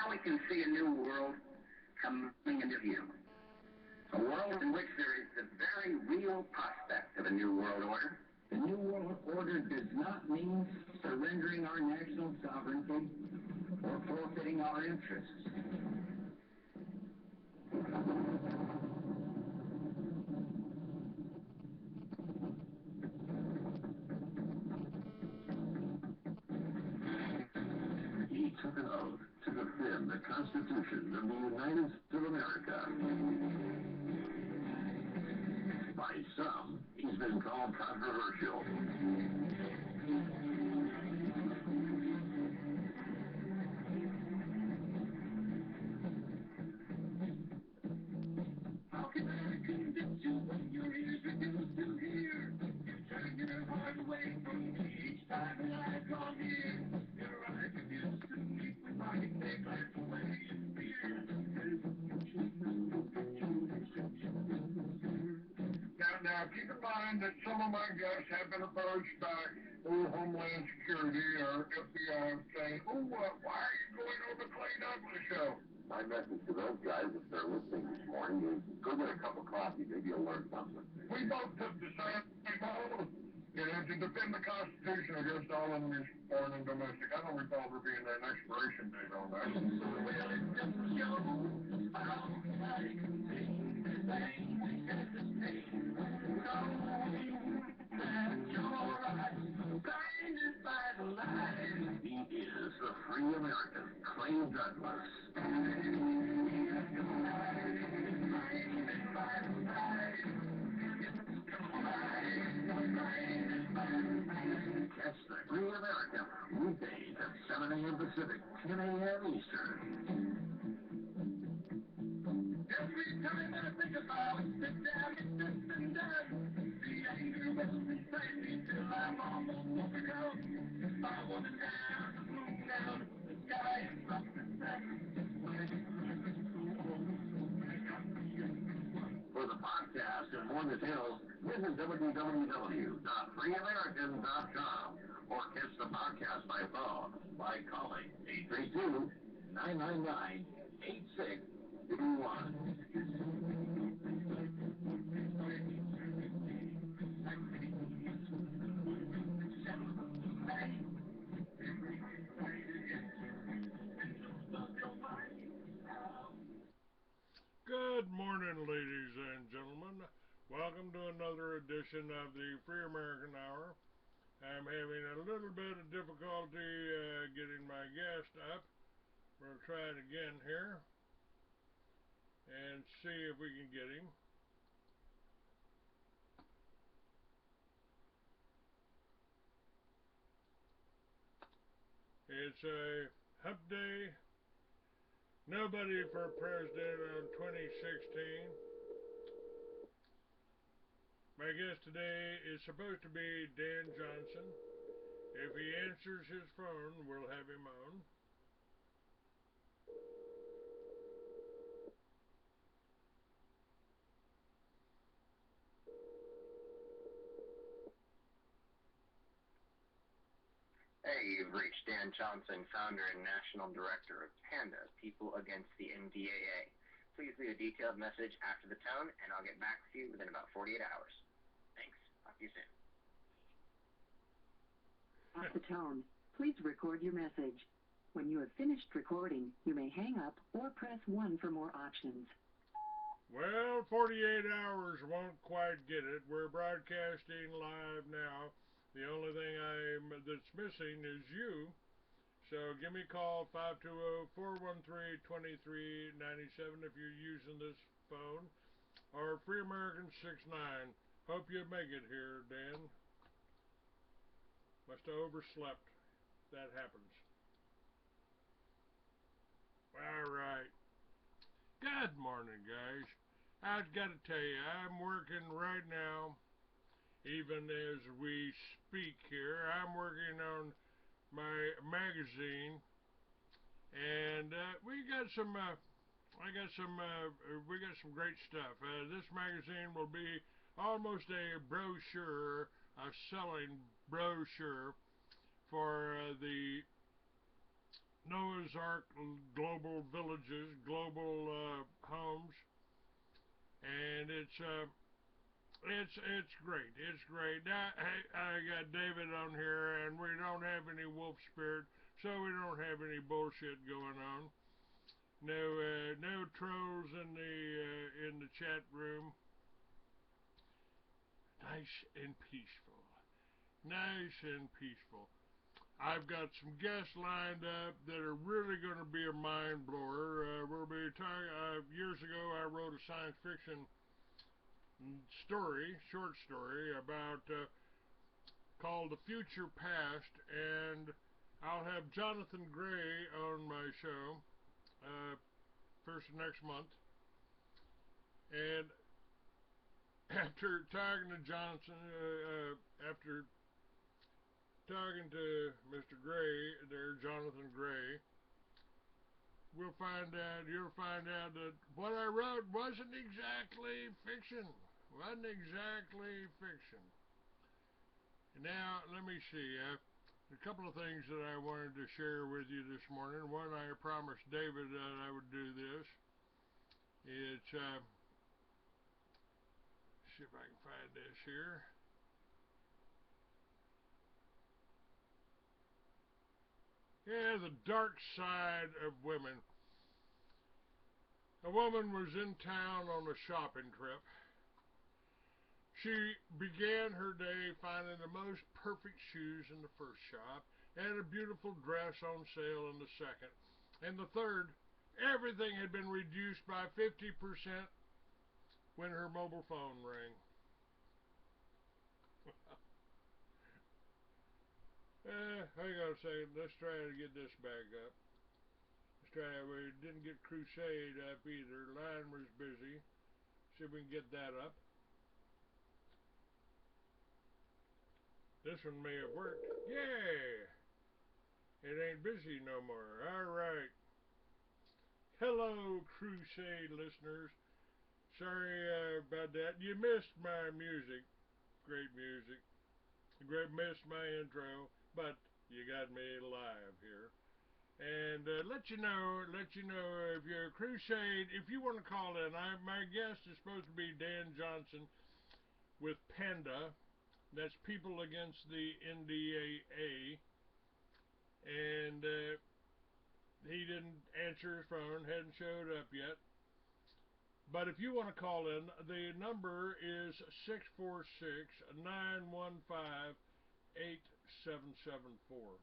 now we can see a new world coming into view. A world in which there is the very real prospect of a new world order. The new world order does not mean surrendering our national sovereignty or forfeiting our interests. He took an oath to defend the Constitution of the United States of America. By some, he's been called controversial. How can I convince you when your ears refuse to hear? You turn your heart away from me each time that I draw near. Your eyes refuse to meet with mine, they glance away in fear. Now, keep in mind that some of my guests have been approached by Homeland Security or FBI saying, why are you going on the Clay Douglas show? My message to those guys, if they're listening this morning, is go get a cup of coffee. Maybe you'll learn something. We both took the same oath, to defend the Constitution against all enemies, foreign and domestic. I don't recall there being an expiration date on that. Well, it's just a show. Nobody can see the thing we said the same. That's your right. Blinded by the light. He is the free American, Clay Douglas. Catch the Free American weekdays at 7 a.m. Pacific, 10 a.m. Eastern. Every time I think about it, the damage that's been done, the anger wells inside me till I'm almost overcome. I want to down the moon down, the sky is up the sun. For the podcast and more details, visit www.freeamerican.com or catch the podcast by phone by calling 832-999-8621. Good morning, ladies and gentlemen. Welcome to another edition of the Free American Hour. I'm having a little bit of difficulty getting my guest up. We'll try it again here and see if we can get him. It's a hump day. Nobody for president on 2016. My guest today is supposed to be Dan Johnson. If he answers his phone, we'll have him on. Hey, you've reached Dan Johnson, founder and national director of PANDA, People Against the NDAA. Please leave a detailed message after the tone, and I'll get back with you within about 48 hours. Thanks. Talk to you soon. At the tone, please record your message. When you have finished recording, you may hang up or press 1 for more options. Well, 48 hours won't quite get it. We're broadcasting live now. The only thing that's missing is you. So give me a call, 520-413-2397 if you're using this phone. Or Free American 69. Hope you make it here, Dan. Must have overslept. That happens. All right. Good morning, guys. I've got to tell you, I'm working right now. Even as we speak here, I'm working on my magazine, and we got some great stuff. This magazine will be almost a brochure, a selling brochure for the Noah's Ark global villages, global homes, and it's great. It's great. Now, hey, I got David on here, and we don't have any wolf spirit, so we don't have any bullshit going on. No trolls in the chat room. Nice and peaceful. Nice and peaceful. I've got some guests lined up that are really going to be a mind blower. We'll be talking. Years ago, I wrote a science fiction short story about called "The Future Past," and I'll have Jonathan Gray on my show first of next month. And after talking to after talking to Mr. Gray, Jonathan Gray, you'll find out that what I wrote wasn't exactly fiction. Wasn't exactly fiction. Now, let me see. A couple of things that I wanted to share with you this morning. One, I promised David that I would do this. It's, see if I can find this here. Yeah, the dark side of women. A woman was in town on a shopping trip. She began her day finding the most perfect shoes in the first shop, and a beautiful dress on sale in the second. And the third, everything had been reduced by 50% when her mobile phone rang. Hang on a second. Let's try to get this back up. Let's try it. We didn't get Crusade up either. Line was busy. See if we can get that up. This one may have worked. Yeah! It ain't busy no more. Alright. Hello, Crusade listeners. Sorry about that. You missed my music. Great music. Missed my intro, but you got me live here. And let you know if you're a Crusade, if you want to call in, my guest is supposed to be Dan Johnson with Panda. That's People Against the NDAA. And he didn't answer his phone, hadn't showed up yet. But if you want to call in, the number is 646-915-8774.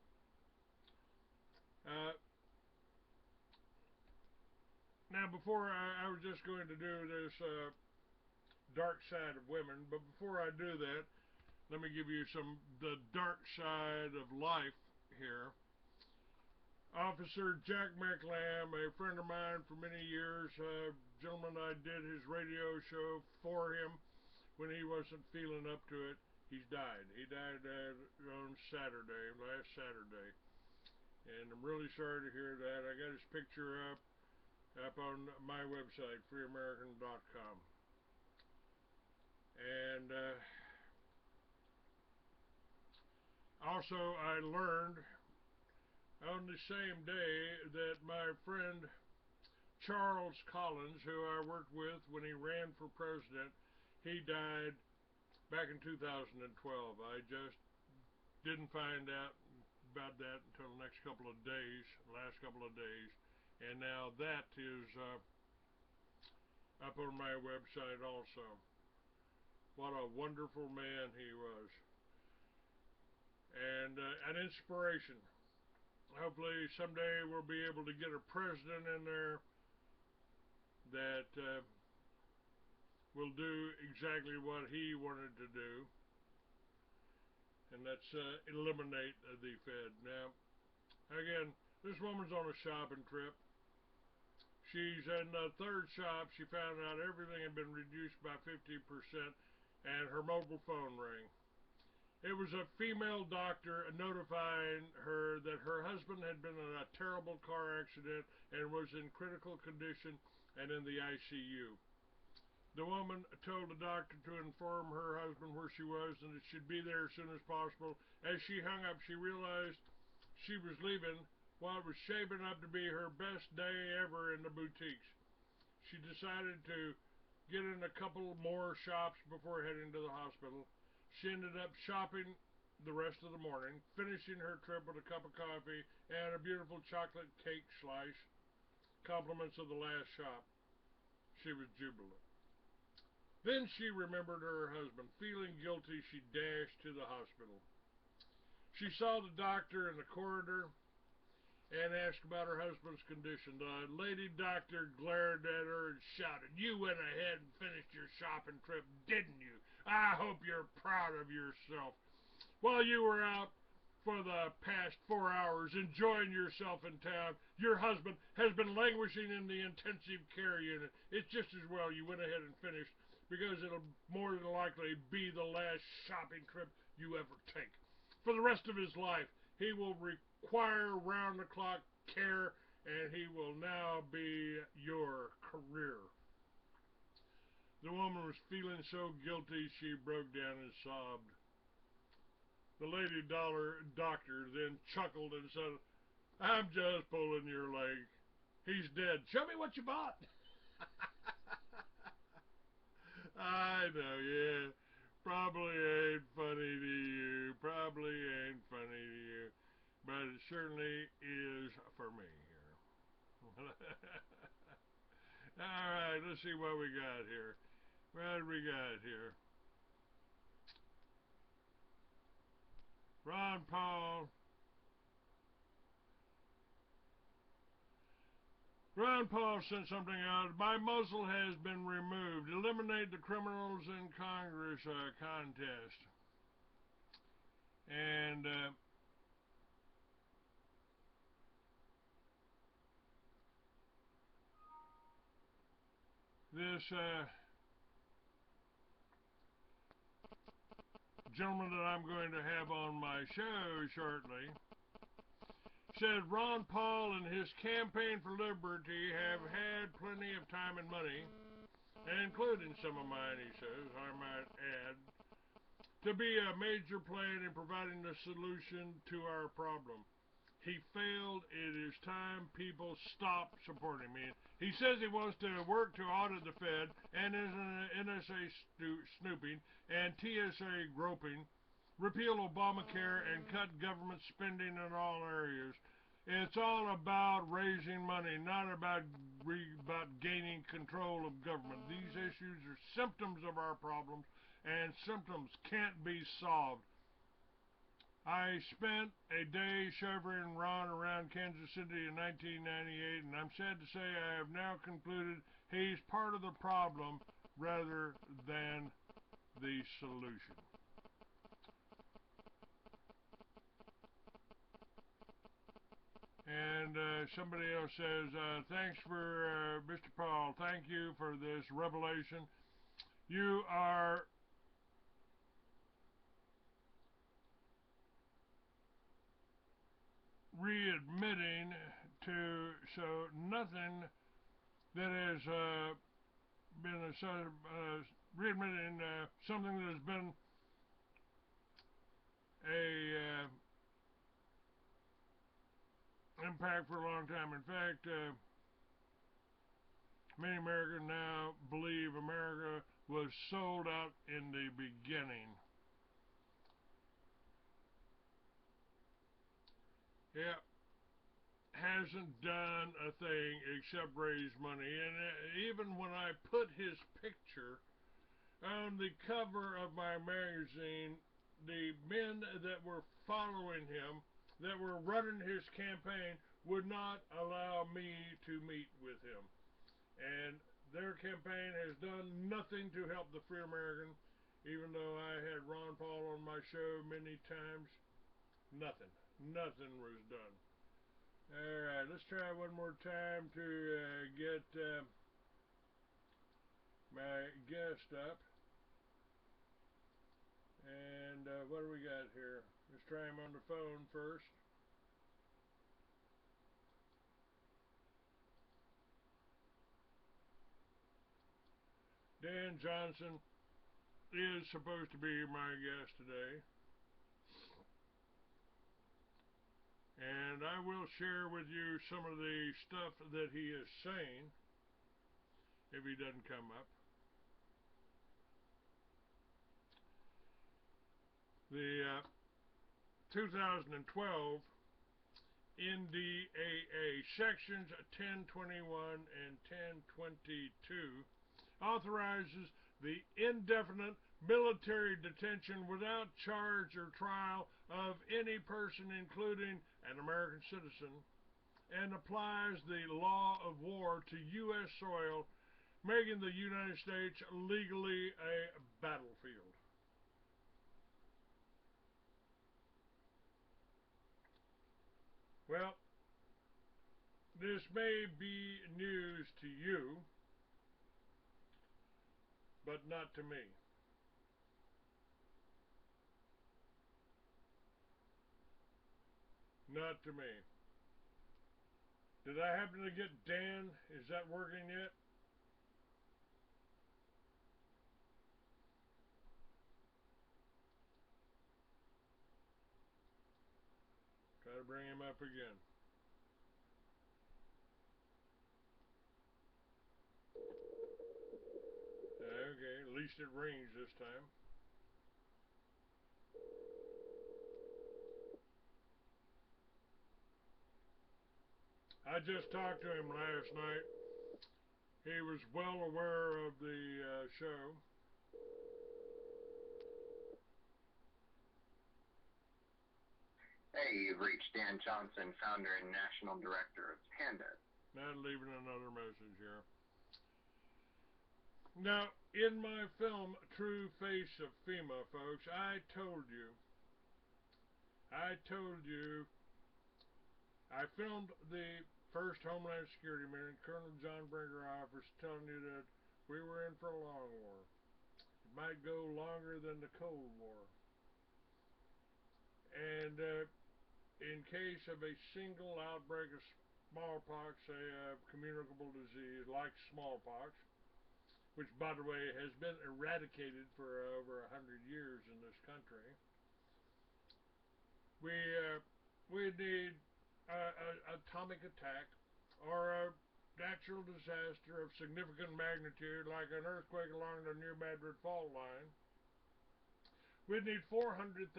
Now, before I was just going to do this dark side of women, but before I do that, let me give you the dark side of life here. Officer Jack McLam, a friend of mine for many years, gentleman, I did his radio show for him when he wasn't feeling up to it. He's died. He died on last Saturday. And I'm really sorry to hear that. I got his picture up on my website, freeamerican.com. And also I learned on the same day that my friend Charles Collins, who I worked with when he ran for president, he died back in 2012. I just didn't find out about that until the last couple of days, and now that is up on my website also. What a wonderful man he was, and an inspiration. Hopefully someday we'll be able to get a president in there that will do exactly what he wanted to do, and that's eliminate the Fed. Now, again, this woman's on a shopping trip. She's in the third shop. She found out everything had been reduced by 50%, and her mobile phone rang. It was a female doctor notifying her that her husband had been in a terrible car accident and was in critical condition and in the ICU. The woman told the doctor to inform her husband where she was and that she'd be there as soon as possible. As she hung up, she realized she was leaving while it was shaping up to be her best day ever in the boutiques. She decided to get in a couple more shops before heading to the hospital. She ended up shopping the rest of the morning, finishing her trip with a cup of coffee and a beautiful chocolate cake slice, compliments of the last shop. She was jubilant. Then she remembered her husband. Feeling guilty, she dashed to the hospital. She saw the doctor in the corridor and asked about her husband's condition. The lady doctor glared at her and shouted, "You went ahead and finished your shopping trip, didn't you? I hope you're proud of yourself. While you were out for the past 4 hours enjoying yourself in town, your husband has been languishing in the intensive care unit. It's just as well you went ahead and finished, because it'll more than likely be the last shopping trip you ever take. For the rest of his life, he will require round-the-clock care, and he will now be your career." The woman was feeling so guilty she broke down and sobbed. The lady doctor then chuckled and said, "I'm just pulling your leg. He's dead. Show me what you bought." I know, yeah. Probably ain't funny to you. Probably ain't funny to you. But it certainly is for me here. Alright, let's see what we got here. What do we got here? Ron Paul. Ron Paul sent something out. "My muzzle has been removed. Eliminate the criminals in Congress contest." And this gentleman that I'm going to have on my show shortly said Ron Paul and his campaign for liberty have had plenty of time and money, including some of mine, he says, I might add, to be a major player in providing the solution to our problem. He failed. It is time people stop supporting me. He says he wants to work to audit the Fed and NSA snooping and TSA groping, repeal Obamacare, and cut government spending in all areas. It's all about raising money, not about gaining control of government. These issues are symptoms of our problems, and symptoms can't be solved. I spent a day chauffeuring Ron around Kansas City in 1998, and I'm sad to say I have now concluded he's part of the problem rather than the solution. And somebody else says, "Thanks for Mr. Paul. Thank you for this revelation. You are readmitting to nothing that has been readmitting something that has been a impact for a long time. In fact, many Americans now believe America was sold out in the beginning." Yeah, hasn't done a thing except raise money. And even when I put his picture on the cover of my magazine, the men that were following him, that were running his campaign, would not allow me to meet with him. And their campaign has done nothing to help the free American, even though I had Ron Paul on my show many times. Nothing. Nothing was done. Alright, let's try one more time to get my guest up. And what do we got here? Let's try him on the phone first. Dan Johnson is supposed to be my guest today. And I will share with you some of the stuff that he is saying if he doesn't come up. The 2012 NDAA sections 1021 and 1022 authorizes the indefinite military detention without charge or trial of any person, including an American citizen, and applies the law of war to U.S. soil, making the United States legally a battlefield. Well, this may be news to you, but not to me. Not to me. Did I happen to get Dan? Is that working yet? Try to bring him up again. Okay, at least it rings this time. I just talked to him last night. He was well aware of the show. Hey, you've reached Dan Johnson, founder and national director of Panda. Not leaving another message here. Now, in my film, True Face of FEMA, folks, I told you, I filmed the first Homeland Security meeting. Colonel John Brinkeroff was telling you that we were in for a long war. It might go longer than the Cold War. And in case of a single outbreak of smallpox, a communicable disease like smallpox, which, by the way, has been eradicated for over 100 years in this country, we need an atomic attack or a natural disaster of significant magnitude, like an earthquake along the New Madrid fault line. We'd need 400,000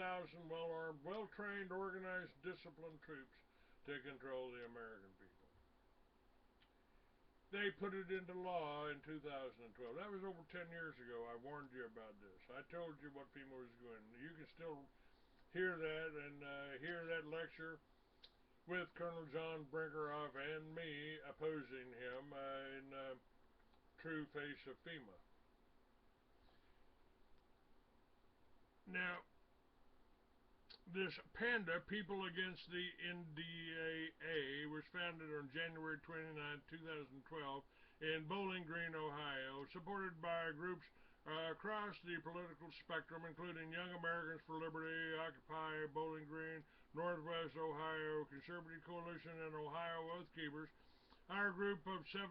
well-armed, well-trained, organized, disciplined troops to control the American people. They put it into law in 2012. That was over 10 years ago. I warned you about this. I told you what FEMA was doing. You can still hear that and hear that lecture with Colonel John Brinkeroff and me opposing him in True Face of FEMA. Now, this PANDA, People Against the NDAA, was founded on January 29, 2012 in Bowling Green, Ohio, supported by groups across the political spectrum, including Young Americans for Liberty, Occupy Bowling Green, Northwest Ohio Conservative Coalition, and Ohio Oath Keepers. Our group of 7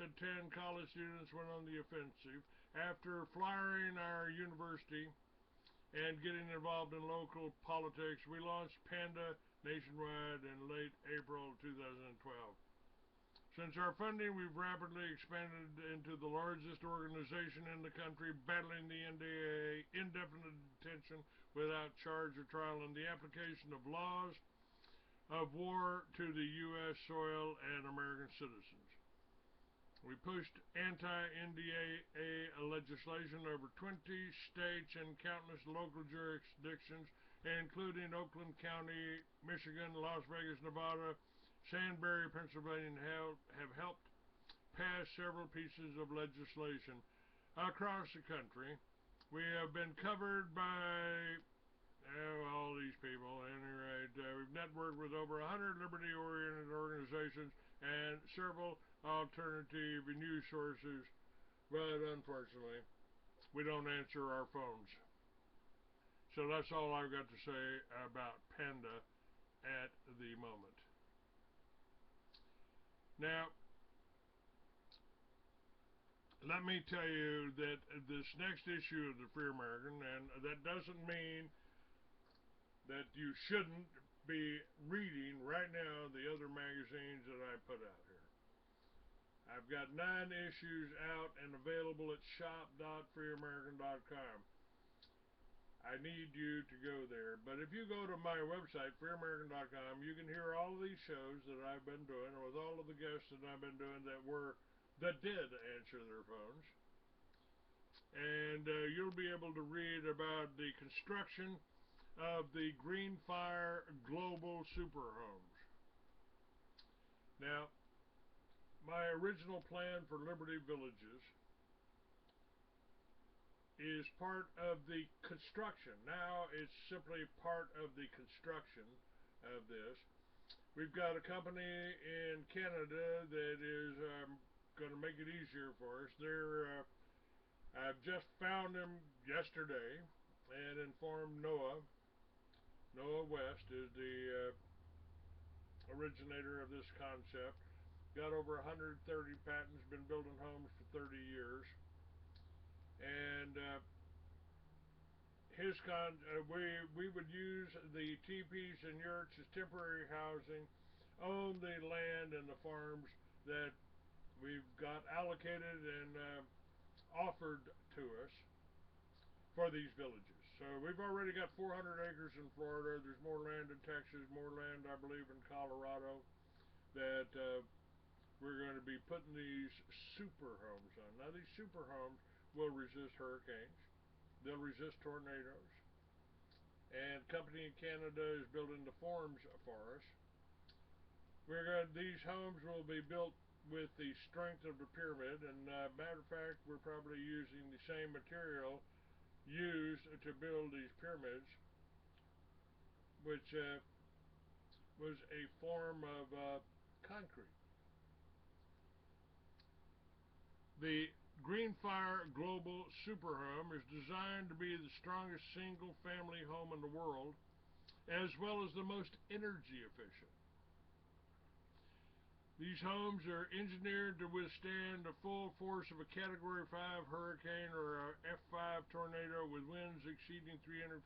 to 10 college students went on the offensive after flyering our university and getting involved in local politics. We launched PANDA nationwide in late April 2012. Since our funding, we've rapidly expanded into the largest organization in the country, battling the NDAA, indefinite detention without charge or trial, and the application of laws of war to the U.S. soil and American citizens. We pushed anti-NDAA legislation over 20 states and countless local jurisdictions, including Oakland County, Michigan, Las Vegas, Nevada, Sandbury, Pennsylvania, and have helped pass several pieces of legislation across the country. We have been covered by all these people. Anyway, we've networked with over 100 liberty-oriented organizations and several alternative news sources, but unfortunately, we don't answer our phones. So that's all I've got to say about PANDA at the moment. Now, let me tell you that this next issue of the Free American, and that doesn't mean that you shouldn't be reading right now the other magazines that I put out here. I've got 9 issues out and available at shop.freeamerican.com. I need you to go there. But if you go to my website, freeamerican.com, you can hear all of these shows that I've been doing with all of the guests that I've been doing that did answer their phones. And you'll be able to read about the construction of the Green Fire Global Super Homes. Now, my original plan for Liberty Villages is part of the construction. Now it's simply part of the construction of this. We've got a company in Canada that is going to make it easier for us. I've just found them yesterday and informed Noah. Noah West is the originator of this concept. Got over 130 patents, been building homes for 30 years. And we would use the teepees and yurts as temporary housing, own the land and the farms that we've got allocated and offered to us for these villages. So we've already got 400 acres in Florida. There's more land in Texas, more land, I believe, in Colorado that we're going to be putting these super homes on. Now, these super homes will resist hurricanes. They'll resist tornadoes. And a company in Canada is building the forms for us. These homes will be built with the strength of the pyramid, and matter of fact, we're probably using the same material used to build these pyramids, which was a form of concrete. The Green Fire Global Super Home is designed to be the strongest single-family home in the world, as well as the most energy efficient. These homes are engineered to withstand the full force of a Category 5 hurricane or a F5 tornado with winds exceeding 350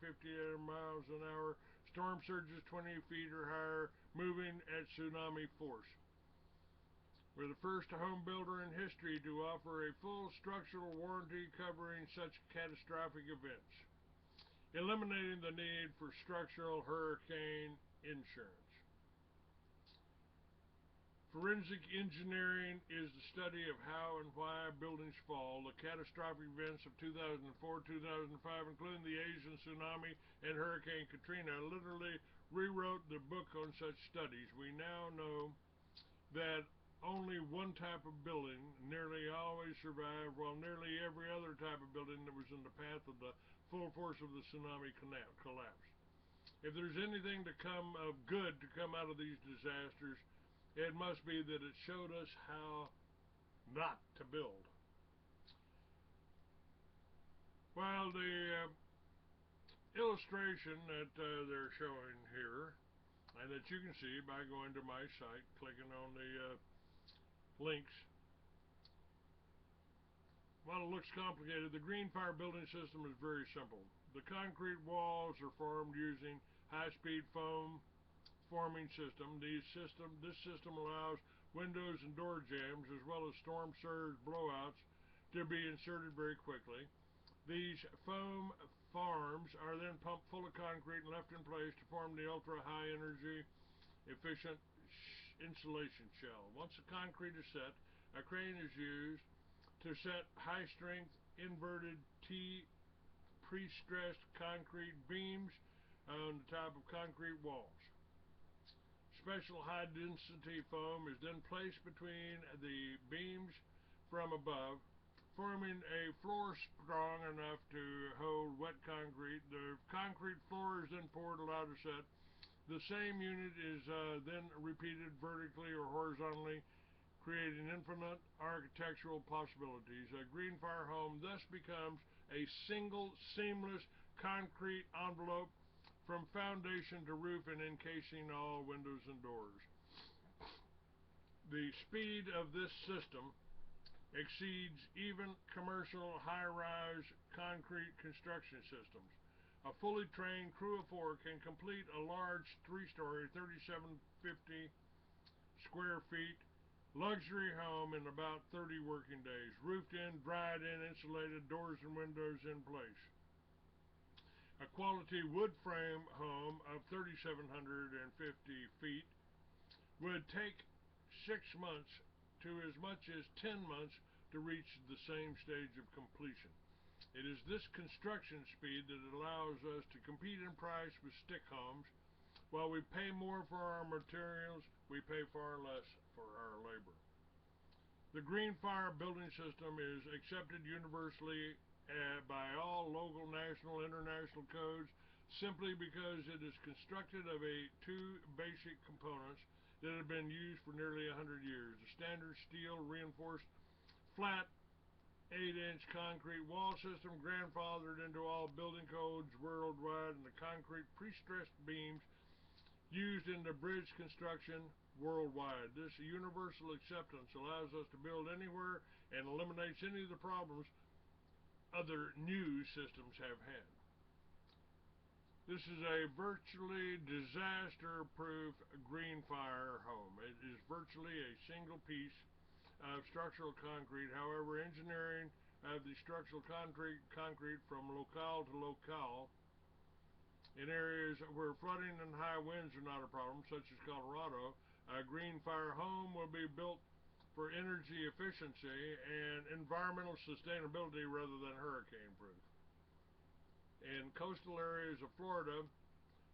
miles an hour, storm surges 20 feet or higher, moving at tsunami force. We're the first home builder in history to offer a full structural warranty covering such catastrophic events, eliminating the need for structural hurricane insurance. Forensic engineering is the study of how and why buildings fall. The catastrophic events of 2004-2005, including the Asian tsunami and Hurricane Katrina, literally rewrote the book on such studies. We now know that only one type of building nearly always survived, while nearly every other type of building that was in the path of the full force of the tsunami collapsed. If there's anything to come of good to come out of these disasters, it must be that it showed us how not to build. Well, the illustration that they're showing here, and that you can see by going to my site, clicking on the links. While it looks complicated, the Green Fire building system is very simple. The concrete walls are formed using high-speed foam forming system. This system allows windows and door jambs as well as storm surge blowouts to be inserted very quickly. These foam forms are then pumped full of concrete and left in place to form the ultra-high energy efficient insulation shell. Once the concrete is set, a crane is used to set high-strength inverted T pre-stressed concrete beams on the top of concrete walls. Special high-density foam is then placed between the beams from above, forming a floor strong enough to hold wet concrete. The concrete floor is then poured allowed to set. The same unit is then repeated vertically or horizontally, creating infinite architectural possibilities. A Green Fire home thus becomes a single, seamless concrete envelope from foundation to roof and encasing all windows and doors. The speed of this system exceeds even commercial high-rise concrete construction systems. A fully trained crew of 4 can complete a large 3-story, 3750 square feet luxury home in about 30 working days. Roofed in, dried in, insulated, doors and windows in place. A quality wood frame home of 3,750 feet would take 6 months to as much as 10 months to reach the same stage of completion. It is this construction speed that allows us to compete in price with stick homes. While we pay more for our materials, we pay far less for our labor. The Green Fire building system is accepted universally by all local, national, international codes simply because it is constructed of two basic components that have been used for nearly 100 years. The standard steel reinforced flat 8-inch concrete wall system grandfathered into all building codes worldwide, and the concrete pre-stressed beams used in the bridge construction worldwide. This universal acceptance allows us to build anywhere and eliminates any of the problems other new systems have had. This is a virtually disaster-proof green fire home. It is virtually a single piece of structural concrete. However, engineering of the structural concrete from locale to locale in areas where flooding and high winds are not a problem, such as Colorado, a green fire home will be built for energy efficiency and environmental sustainability rather than hurricane proof. In coastal areas of Florida,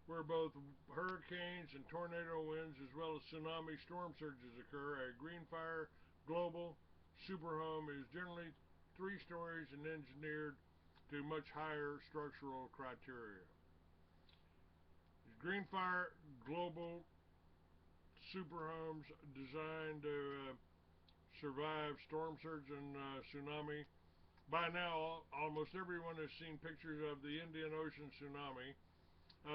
where both hurricanes and tornado winds as well as tsunami storm surges occur, a green fire global super home is generally 3 stories and engineered to much higher structural criteria. Green Fire Global Super Homes designed to survive storm surge and tsunami. By now, almost everyone has seen pictures of the Indian Ocean tsunami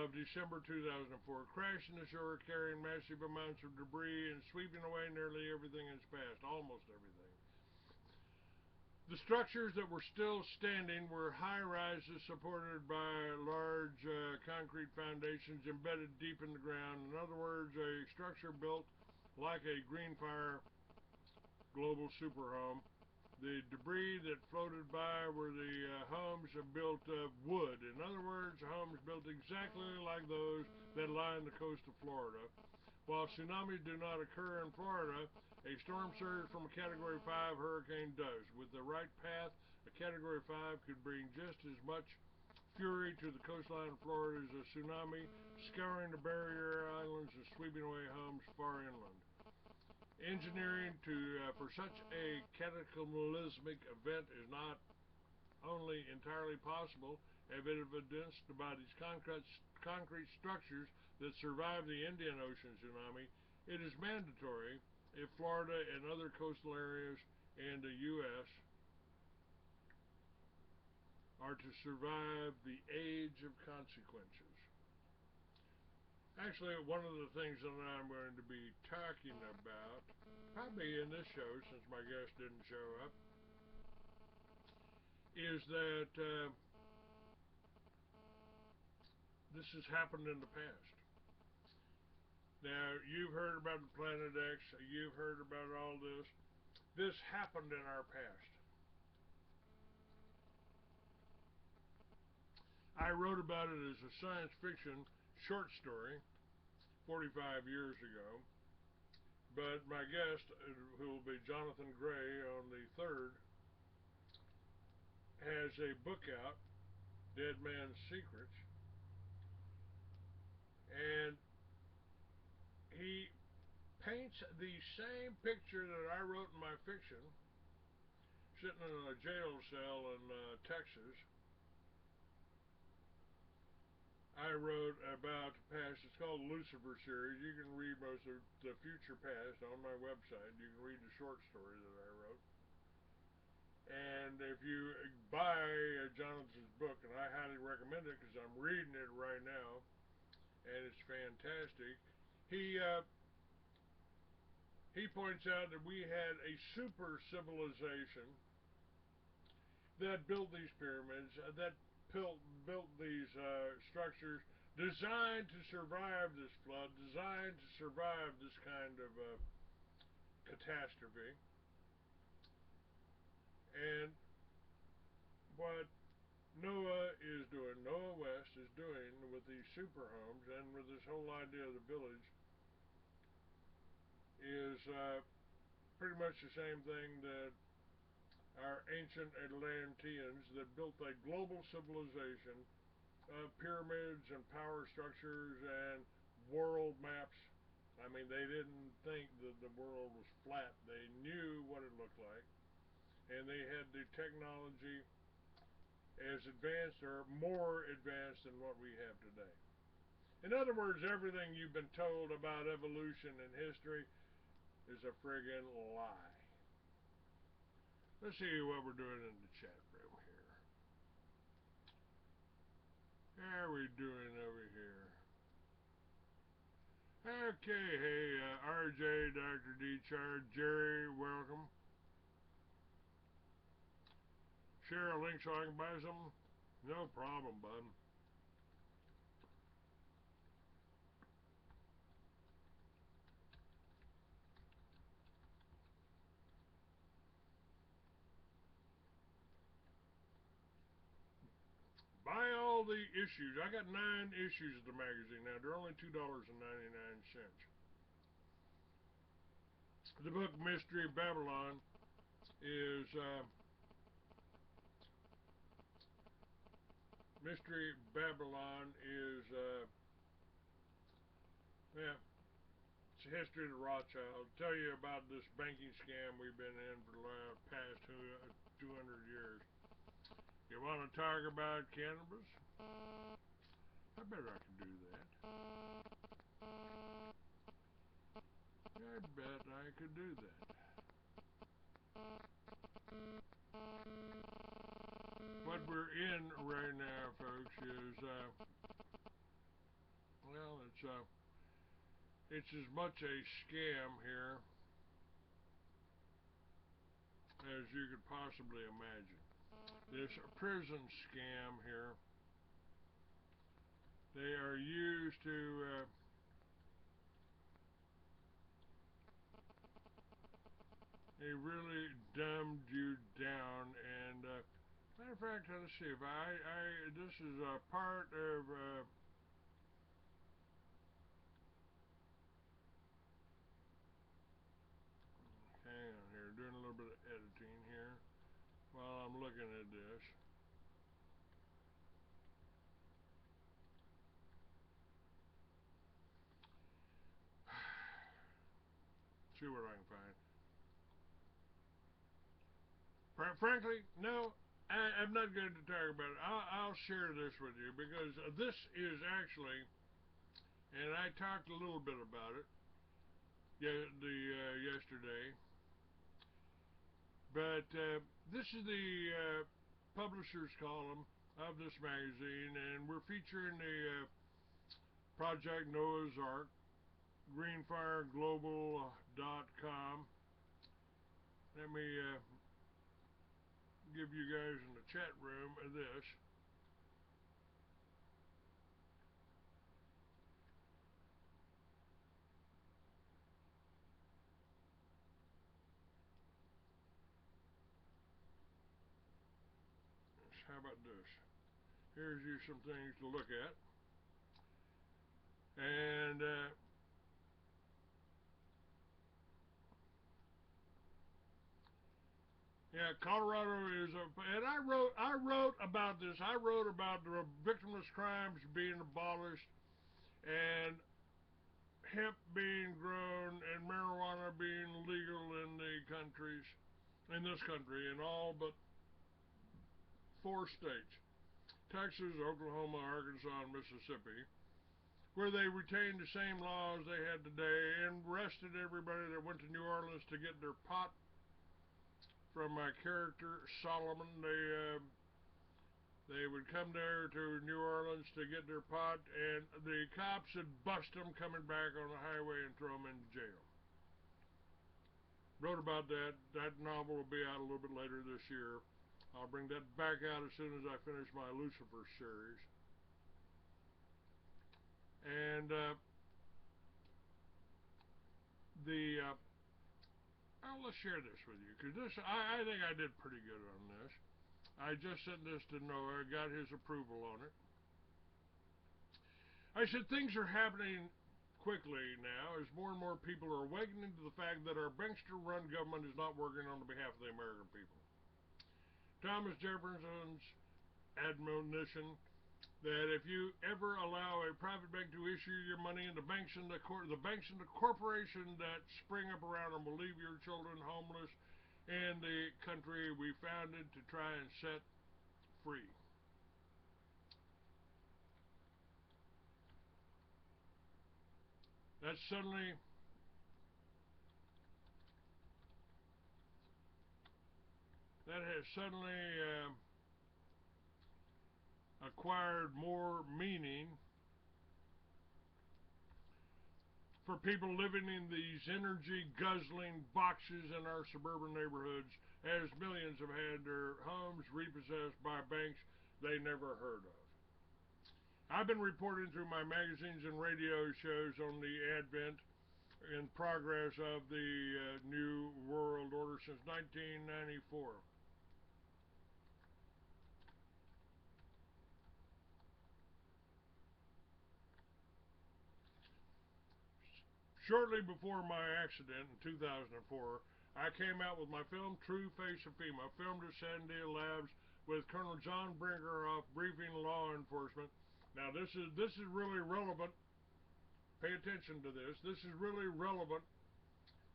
of December 2004, crashing ashore, carrying massive amounts of debris and sweeping away nearly everything in its path, almost everything. The structures that were still standing were high-rises supported by large concrete foundations embedded deep in the ground. In other words, a structure built like a Green Fire Global Super Home. The debris that floated by were the homes built of wood. In other words, homes built exactly like those that line the coast of Florida. While tsunamis do not occur in Florida, a storm surge from a Category 5 hurricane does. With the right path, a Category 5 could bring just as much fury to the coastline of Florida as a tsunami, scouring the barrier islands and sweeping away homes far inland. Engineering for such a cataclysmic event is not only entirely possible, evidenced by these concrete structures that survived the Indian Ocean tsunami, it is mandatory if Florida and other coastal areas in the U.S. are to survive the age of consequences. Actually, one of the things that I'm going to be talking about, probably in this show since my guest didn't show up, is that this has happened in the past. Now, you've heard about the Planet X, you've heard about all this. This happened in our past. I wrote about it as a science fiction short story 45 years ago, but my guest, who will be Jonathan Gray on the 3rd, has a book out, Dead Man's Secrets, and he paints the same picture that I wrote in my fiction, sitting in a jail cell in Texas. I wrote about the past. It's called the Lucifer series. You can read most of the future past on my website. You can read the short story that I wrote. And if you buy Jonathan's book, and I highly recommend it because I'm reading it right now, and it's fantastic, he points out that we had a super civilization that built these pyramids that built these structures designed to survive this flood, designed to survive this kind of catastrophe. And what Noah West is doing with these super homes and with this whole idea of the village is pretty much the same thing that our ancient Atlanteans that built a global civilization of pyramids and power structures and world maps. I mean, they didn't think that the world was flat. They knew what it looked like, and they had the technology as advanced or more advanced than what we have today. In other words, everything you've been told about evolution and history is a friggin' lie. Let's see what we're doing in the chat room here. How are we doing over here? Okay, hey, RJ, Dr. D. Chard, Jerry, welcome. Share a link so I can buy something? No problem, bud. Buy all the issues. I got 9 issues of the magazine now. They're only $2.99. The book Mystery Babylon is Mystery Babylon is yeah, it's a history of the Rothschilds. Tell you about this banking scam we've been in for the past 200 years. You want to talk about cannabis? I bet I can do that. I bet I could do that. What we're in right now, folks, is well, it's as much a scam here as you could possibly imagine. This prison scam here, they are used to they really dumbed you down. And matter of fact, let's see if this is a part of hang on here, doing a little bit of editing here while I'm looking at this. See what I can find. Frankly, no, I'm not going to talk about it. I'll share this with you because this is actually, and I talked a little bit about it yesterday, but this is the publisher's column of this magazine, and we're featuring the Project Noah's Ark, greenfireglobal.com. Let me give you guys in the chat room this. How about this? Here's you some things to look at. And yeah, Colorado is and I wrote about this. I wrote about the victimless crimes being abolished and hemp being grown and marijuana being legal in this country, in all but 4 states: Texas, Oklahoma, Arkansas, and Mississippi, where they retained the same laws they had today and arrested everybody that went to New Orleans to get their pot from my character Solomon. They would come there to New Orleans to get their pot, and the cops would bust them coming back on the highway and throw them in jail. Wrote about that. That novel will be out a little bit later this year I'll bring that back out as soon as I finish my Lucifer series. And let's share this with you, because I think I did pretty good on this. I just sent this to Noah, got his approval on it. I said things are happening quickly now as more and more people are awakening to the fact that our bankster-run government is not working on behalf of the American people. Thomas Jefferson's admonition that if you ever allow a private bank to issue your money, and the banks and the corporation that spring up around them will leave your children homeless in the country we founded to try and set free. That has suddenly acquired more meaning for people living in these energy-guzzling boxes in our suburban neighborhoods, as millions have had their homes repossessed by banks they never heard of. I've been reporting through my magazines and radio shows on the advent and progress of the New World Order since 1994. Shortly before my accident in 2004, I came out with my film True Face of FEMA, filmed at Sandia Labs with Colonel John Brinkerhoff briefing law enforcement. Now this is really relevant. Pay attention to this. This is really relevant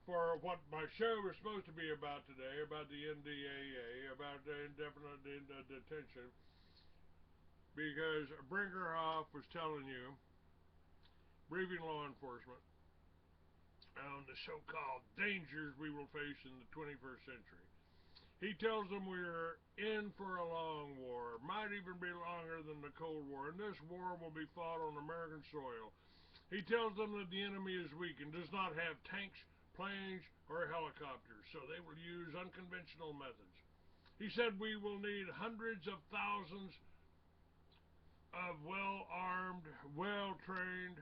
for what my show is supposed to be about today, about the NDAA, about indefinite detention, because Brinkerhoff was telling you, briefing law enforcement, on the so-called dangers we will face in the 21st century. He tells them we're in for a long war, might even be longer than the Cold War, and this war will be fought on American soil. He tells them that the enemy is weak and does not have tanks, planes, or helicopters, so they will use unconventional methods. He said we will need hundreds of thousands of well-armed, well-trained,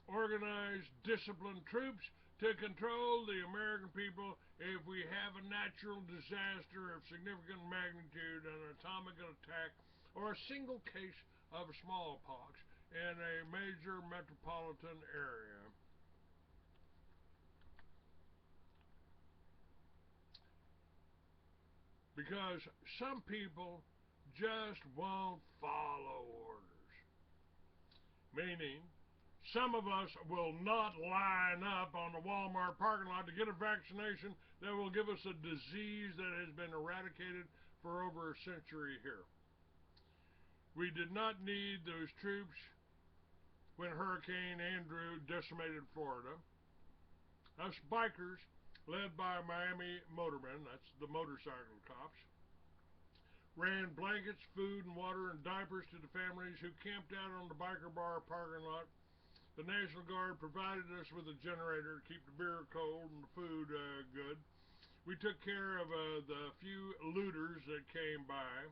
organized, disciplined troops to control the American people if we have a natural disaster of significant magnitude, an atomic attack, or a single case of smallpox in a major metropolitan area. Because some people just won't follow orders. Meaning, some of us will not line up on the Walmart parking lot to get a vaccination that will give us a disease that has been eradicated for over a century here. We did not need those troops when Hurricane Andrew decimated Florida. Us bikers, led by Miami motormen, that's the motorcycle cops, ran blankets, food, and water and diapers to the families who camped out on the biker bar parking lot. The National Guard provided us with a generator to keep the beer cold and the food good. We took care of the few looters that came by,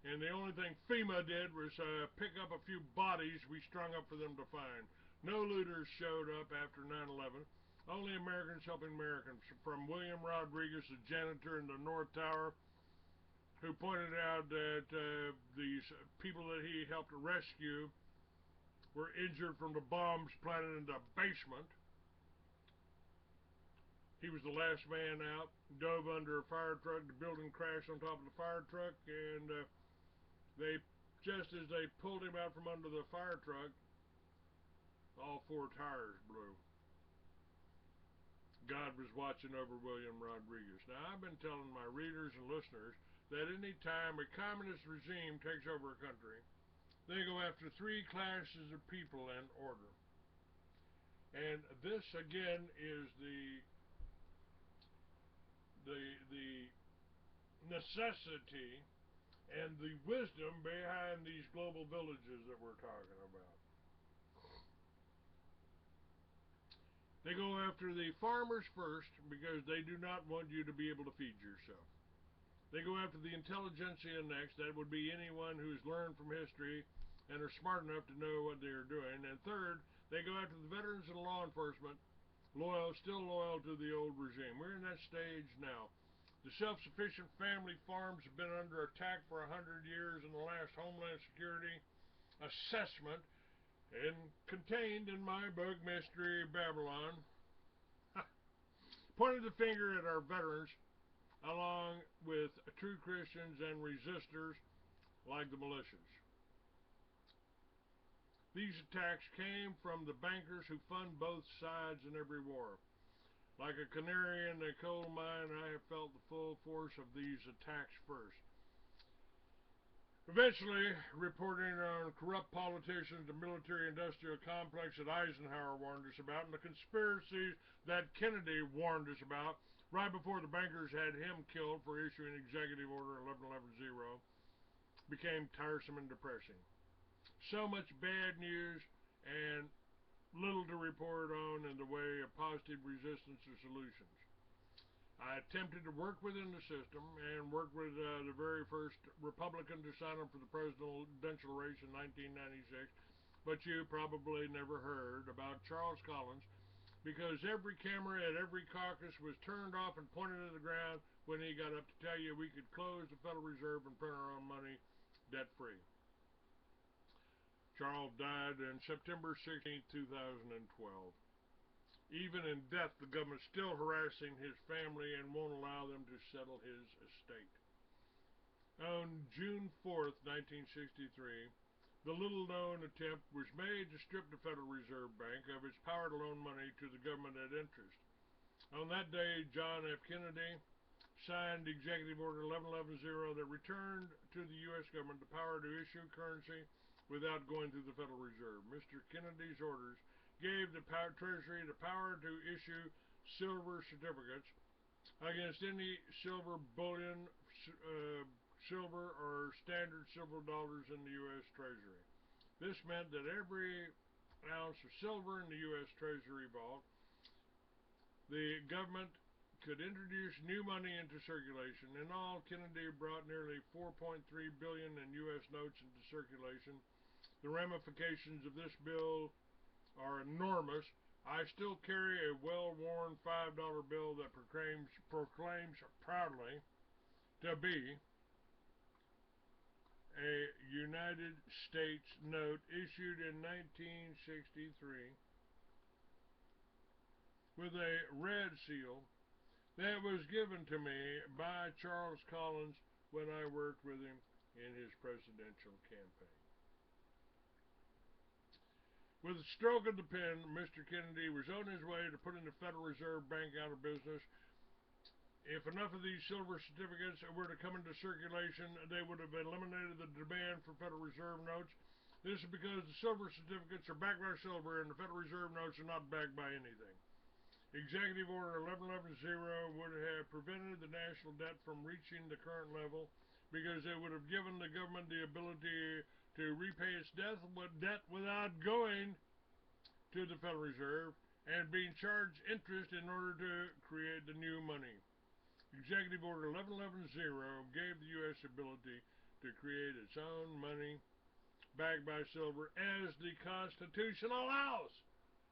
and the only thing FEMA did was pick up a few bodies we strung up for them to find. No looters showed up after 9/11. Only Americans helping Americans, from William Rodriguez, the janitor in the North Tower, who pointed out that these people that he helped rescue were injured from the bombs planted in the basement. He was the last man out, dove under a fire truck. The building crashed on top of the fire truck, and just as they pulled him out from under the fire truck, all four tires blew. God was watching over William Rodriguez. Now, I've been telling my readers and listeners that any time a communist regime takes over a country, they go after three classes of people in order. And this, again, is the necessity and the wisdom behind these global villages that we're talking about. They go after the farmers first because they do not want you to be able to feed yourself. They go after the intelligentsia next. That would be anyone who's learned from history and are smart enough to know what they're doing. And third, they go after the veterans and law enforcement, still loyal to the old regime. We're in that stage now. The self-sufficient family farms have been under attack for 100 years, and the last Homeland Security assessment, and contained in my book, Mystery Babylon, pointed the finger at our veterans, along with true Christians and resistors like the militias. These attacks came from the bankers who fund both sides in every war. Like a canary in a coal mine, I have felt the full force of these attacks first. Eventually, reporting on corrupt politicians, the military-industrial complex that Eisenhower warned us about, and the conspiracies that Kennedy warned us about right before the bankers had him killed for issuing Executive Order 11110, became tiresome and depressing. So much bad news and little to report on in the way of positive resistance to solutions. I attempted to work within the system and worked with the very first Republican to sign up for the presidential race in 1996, but you probably never heard about Charles Collins because every camera at every caucus was turned off and pointed at the ground when he got up to tell you we could close the Federal Reserve and print our own money debt-free. Charles died on September 16, 2012. Even in death, the government's still harassing his family and won't allow them to settle his estate. On June 4th, 1963, the little-known attempt was made to strip the Federal Reserve Bank of its power to loan money to the government at interest. On that day, John F. Kennedy signed Executive Order 11110 that returned to the U.S. government the power to issue currency without going through the Federal Reserve. Mr. Kennedy's orders gave the Treasury the power to issue silver certificates against any silver bullion, silver or standard silver dollars in the U.S. Treasury. This meant that every ounce of silver in the U.S. Treasury vault, the government could introduce new money into circulation. In all, Kennedy brought nearly $4.3 billion in U.S. notes into circulation. The ramifications of this bill are enormous. I still carry a well-worn $5 bill that proclaims proudly to be a United States note issued in 1963 with a red seal that was given to me by Charles Collins when I worked with him in his presidential campaign. With a stroke of the pen, Mr. Kennedy was on his way to putting the Federal Reserve Bank out of business. If enough of these silver certificates were to come into circulation, they would have eliminated the demand for Federal Reserve notes. This is because the silver certificates are backed by silver and the Federal Reserve notes are not backed by anything. Executive Order 11110 would have prevented the national debt from reaching the current level because it would have given the government the ability to repay its debt without going to the Federal Reserve and being charged interest in order to create the new money. Executive Order 11110 gave the U.S. ability to create its own money backed by silver as the Constitution allows.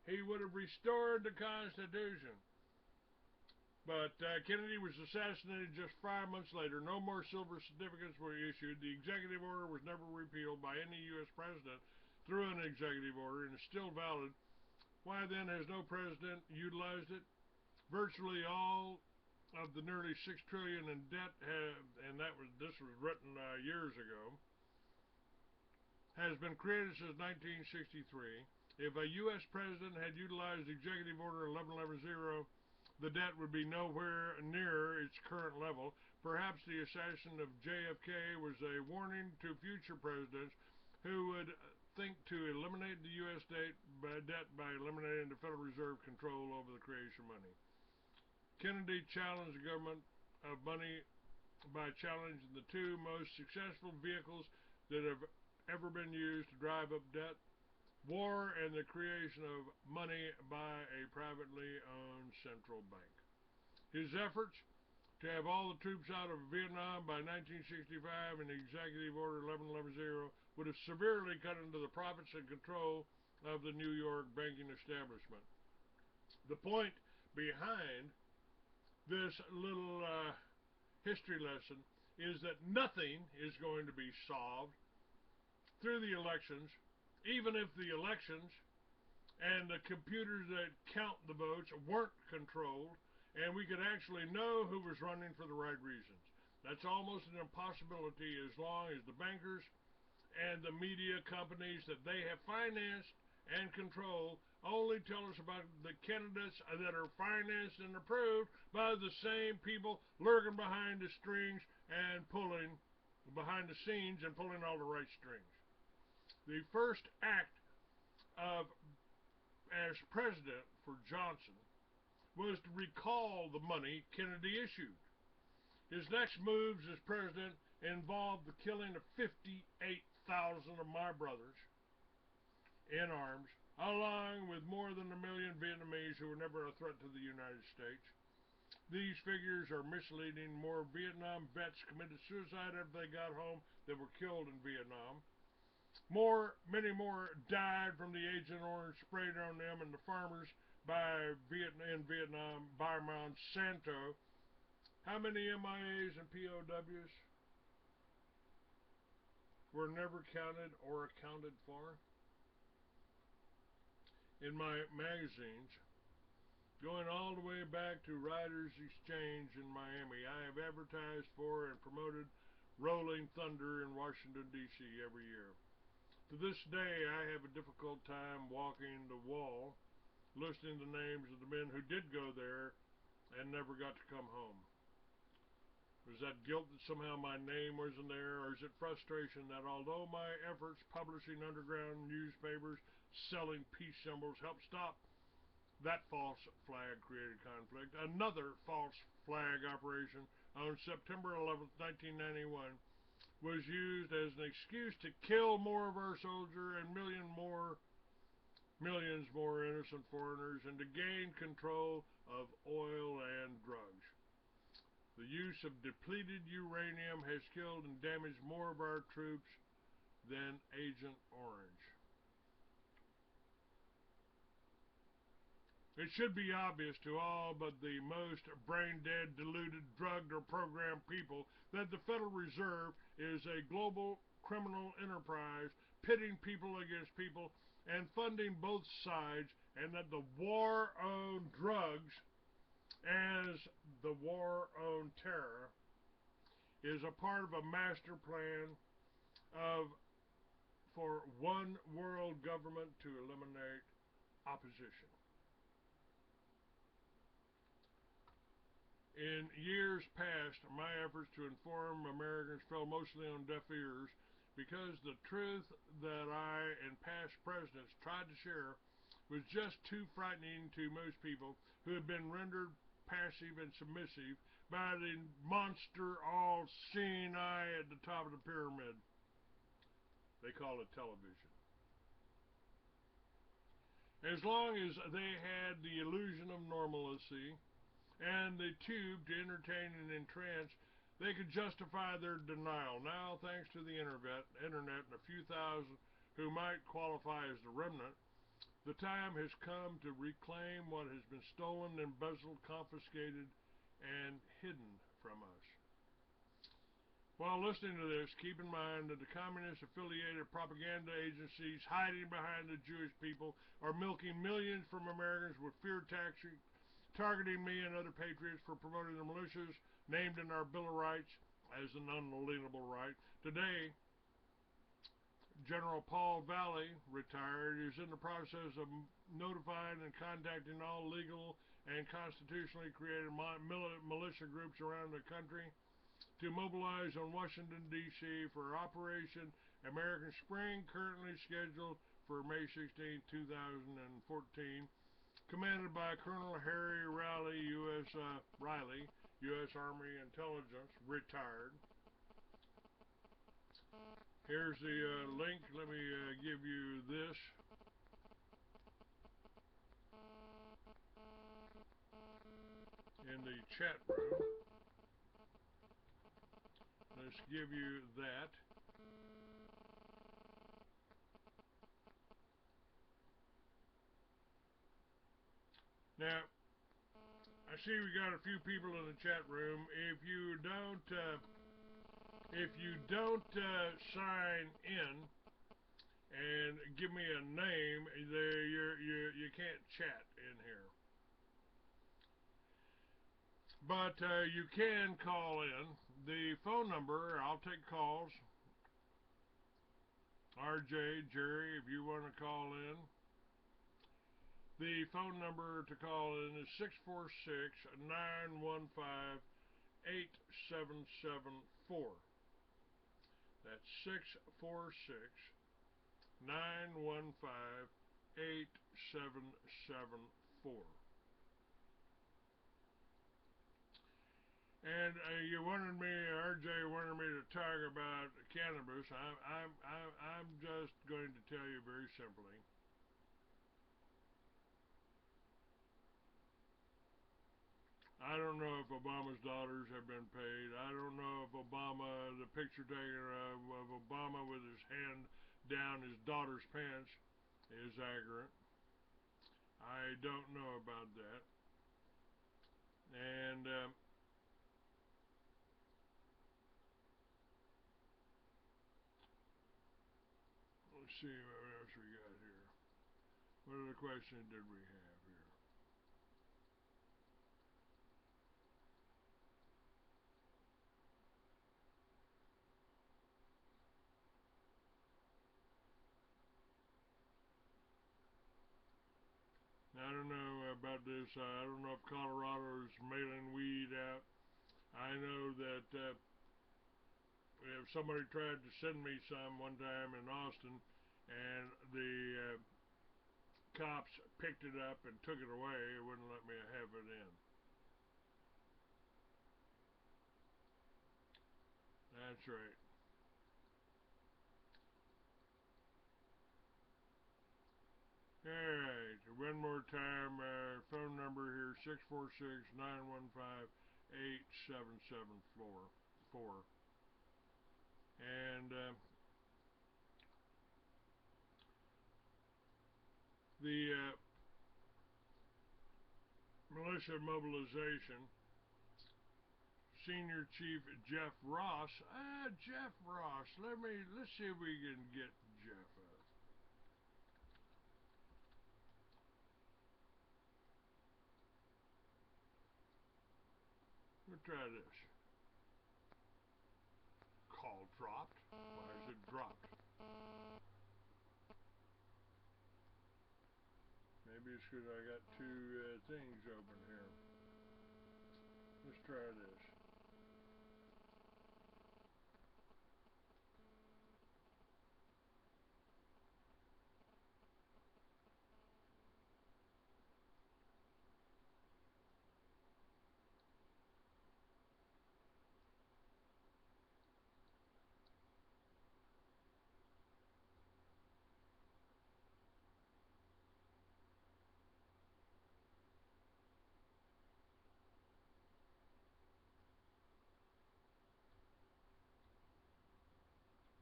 He would have restored the Constitution. But Kennedy was assassinated just 5 months later. No more silver certificates were issued. The executive order was never repealed by any U.S. president through an executive order and is still valid. Why then has no president utilized it? Virtually all of the nearly $6 trillion in debt, this was written years ago, has been created since 1963. If a U.S. president had utilized Executive Order 11110, the debt would be nowhere near its current level. Perhaps the assassin of JFK was a warning to future presidents who would think to eliminate the U.S. debt by eliminating the Federal Reserve control over the creation of money. Kennedy challenged the government of money by challenging the two most successful vehicles that have ever been used to drive up debt. war and the creation of money by a privately owned central bank. His efforts to have all the troops out of Vietnam by 1965 in Executive Order 1110 would have severely cut into the profits and control of the New York banking establishment. The point behind this little history lesson is that nothing is going to be solved through the elections, even if the elections and the computers that count the votes weren't controlled, and we could actually know who was running for the right reasons. That's almost an impossibility as long as the bankers and the media companies that they have financed and controlled only tell us about the candidates that are financed and approved by the same people lurking behind the strings and pulling behind the scenes and pulling all the right strings. The first act of as president for Johnson was to recall the money Kennedy issued. His next moves as president involved the killing of 58,000 of my brothers in arms, along with more than 1 million Vietnamese who were never a threat to the United States. These figures are misleading. More Vietnam vets committed suicide after they got home than were killed in Vietnam. Many more died from the Agent Orange sprayed on them and the farmers in Vietnam by Monsanto. How many MIAs and POWs were never counted or accounted for? In my magazines, going all the way back to Writers Exchange in Miami, I have advertised for and promoted Rolling Thunder in Washington, D.C. every year. To this day, I have a difficult time walking the wall, listing the names of the men who did go there and never got to come home. Was that guilt that somehow my name wasn't there, or is it frustration that although my efforts publishing underground newspapers, selling peace symbols, helped stop that false flag created conflict, another false flag operation on September 11, 1991, was used as an excuse to kill more of our soldiers and millions more innocent foreigners and to gain control of oil and drugs. The use of depleted uranium has killed and damaged more of our troops than Agent Orange. It should be obvious to all but the most brain-dead, deluded, drugged, or programmed people that the Federal Reserve is a global criminal enterprise pitting people against people and funding both sides, and that the war on drugs as the war on terror is a part of a master plan for one world government to eliminate opposition. In years past, my efforts to inform Americans fell mostly on deaf ears because the truth that I and past presidents tried to share was just too frightening to most people who have been rendered passive and submissive by the monster all-seeing eye at the top of the pyramid. They call it television. As long as they had the illusion of normalcy and the tube to entertain and entrance, they could justify their denial. Now, thanks to the internet and a few thousand who might qualify as the remnant, the time has come to reclaim what has been stolen, embezzled, confiscated, and hidden from us. While listening to this, keep in mind that the communist-affiliated propaganda agencies hiding behind the Jewish people are milking millions from Americans with fear tactics, targeting me and other patriots for promoting the militias named in our Bill of Rights as an unalienable right. Today, General Paul Valley, retired, is in the process of notifying and contacting all legal and constitutionally created militia groups around the country to mobilize on Washington, D.C. for Operation American Spring, currently scheduled for May 16, 2014, commanded by Colonel Harry Riley, U.S. Army Intelligence, retired. Here's the link. Let me give you this. in the chat room. Let's give you that. Now, I see we got a few people in the chat room. If you don't sign in and give me a name, you can't chat in here. But you can call in. The phone number, I'll take calls. RJ, Jerry, if you want to call in. The phone number to call in is 646-915-8774. That's 646-915-8774. And you wanted me, RJ wanted me to talk about cannabis. I'm just going to tell you very simply. I don't know if Obama's daughters have been paid. I don't know if the picture taken of Obama with his hand down his daughter's pants is accurate. I don't know about that. And let's see what else we got here. What other question did we have here? I don't know about this. I don't know if Colorado is mailing weed out. I know that if somebody tried to send me some one time in Austin, and the cops picked it up and took it away, it wouldn't let me have it in. That's right. Alright, one more time, phone number here, 646-915-8774. And the militia mobilization, Senior Chief Jeff Ross. Jeff Ross, let's see if we can get Jeff up. We'll try this. Call dropped. Why is it dropped? Maybe it's because I got two things open here. Let's try this.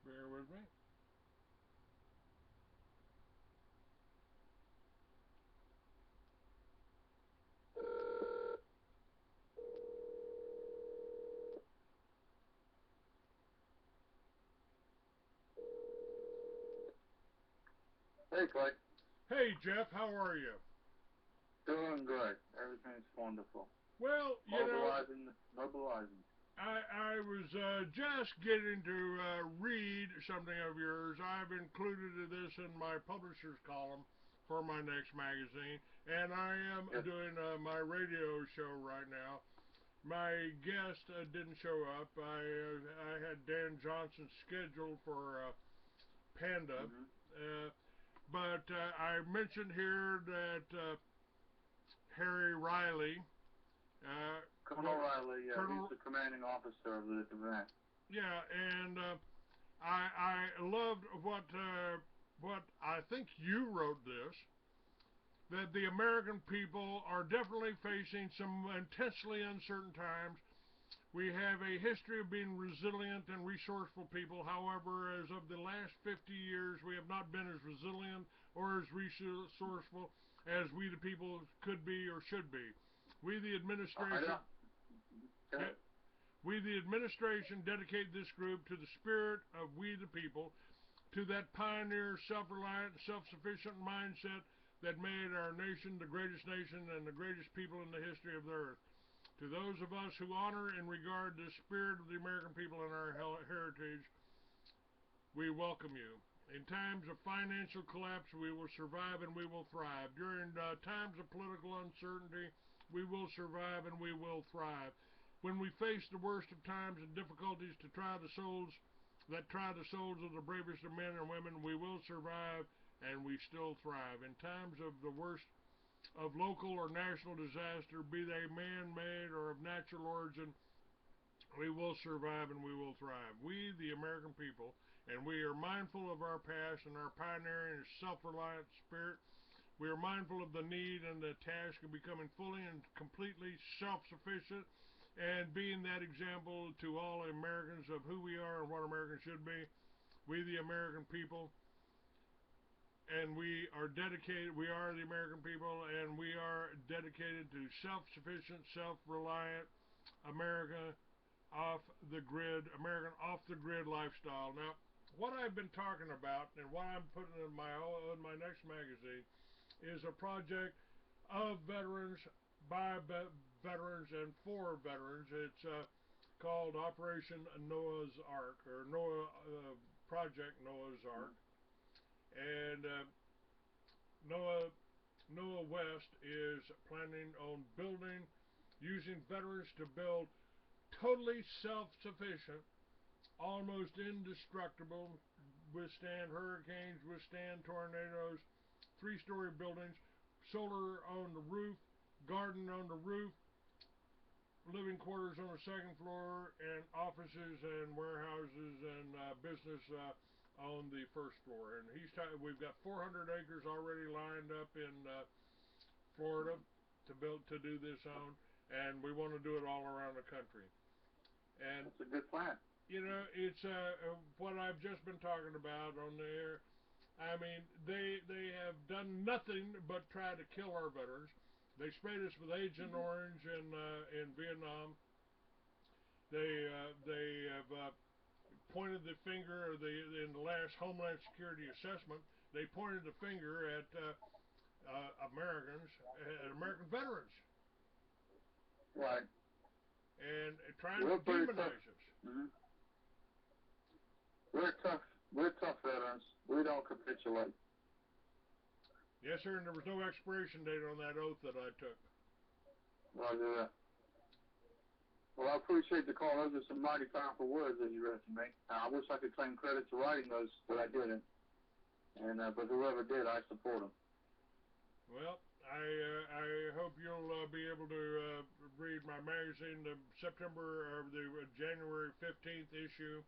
Bear with me. Hey, Clay. Hey, Jeff, how are you? Doing good. Everything's wonderful. Well, Mobilizing. I was just getting to read something of yours. I've included this in my publisher's column for my next magazine, and I am doing my radio show right now. My guest didn't show up. I had Dan Johnson scheduled for Panda, but I mentioned here that Harry Riley. Colonel Riley, he's the commanding officer of the event. Yeah, and I loved what I think you wrote this. that the American people are definitely facing some intensely uncertain times. We have a history of being resilient and resourceful people. However, as of the last 50 years, we have not been as resilient or as resourceful as we the people could be or should be. We the administration we the administration dedicate this group to the spirit of we the people, to that pioneer self-reliant, self-sufficient mindset that made our nation the greatest nation and the greatest people in the history of the earth. To those of us who honor and regard the spirit of the American people and our heritage, we welcome you. In times of financial collapse, we will survive and we will thrive. During times of political uncertainty, we will survive and we will thrive. When we face the worst of times and difficulties to try the souls of the bravest of men and women, we will survive and we still thrive. In times of the worst of local or national disaster, be they man-made or of natural origin, we will survive and we will thrive. We, the American people, and we are mindful of our past and our pioneering and self-reliant spirit. We are mindful of the need and the task of becoming fully and completely self-sufficient and being that example to all Americans of who we are and what Americans should be. We, the American people, and we are the American people, and we are dedicated to self-sufficient, self-reliant American American off-the-grid lifestyle. Now, what I've been talking about and what I'm putting in my next magazine is a project of veterans, by veterans, and for veterans. It's called Operation Noah's Ark, or Project Noah's Ark. And Noah West is planning on using veterans to build totally self-sufficient, almost indestructible, withstand hurricanes, withstand tornadoes, 3-story buildings, solar on the roof, garden on the roof, living quarters on the second floor, and offices and warehouses and business on the first floor. And we've got 400 acres already lined up in Florida to do this on, and we want to do it all around the country. And that's a good plan. You know, it's what I've just been talking about on the air. I mean, they have done nothing but try to kill our veterans. They sprayed us with Agent Orange in Vietnam. They have pointed the finger in the last Homeland Security assessment. They pointed the finger at Americans, at American veterans. Right. And trying to demonize us. Mm-hmm. We're tough veterans. We don't capitulate. Yes, sir, and there was no expiration date on that oath that I took. Roger that. Well, I appreciate the call. Those are some mighty powerful words that you read to me. I wish I could claim credit to writing those, but I didn't. And but whoever did, I support them. Well, I hope you'll be able to read my magazine. The January 15th issue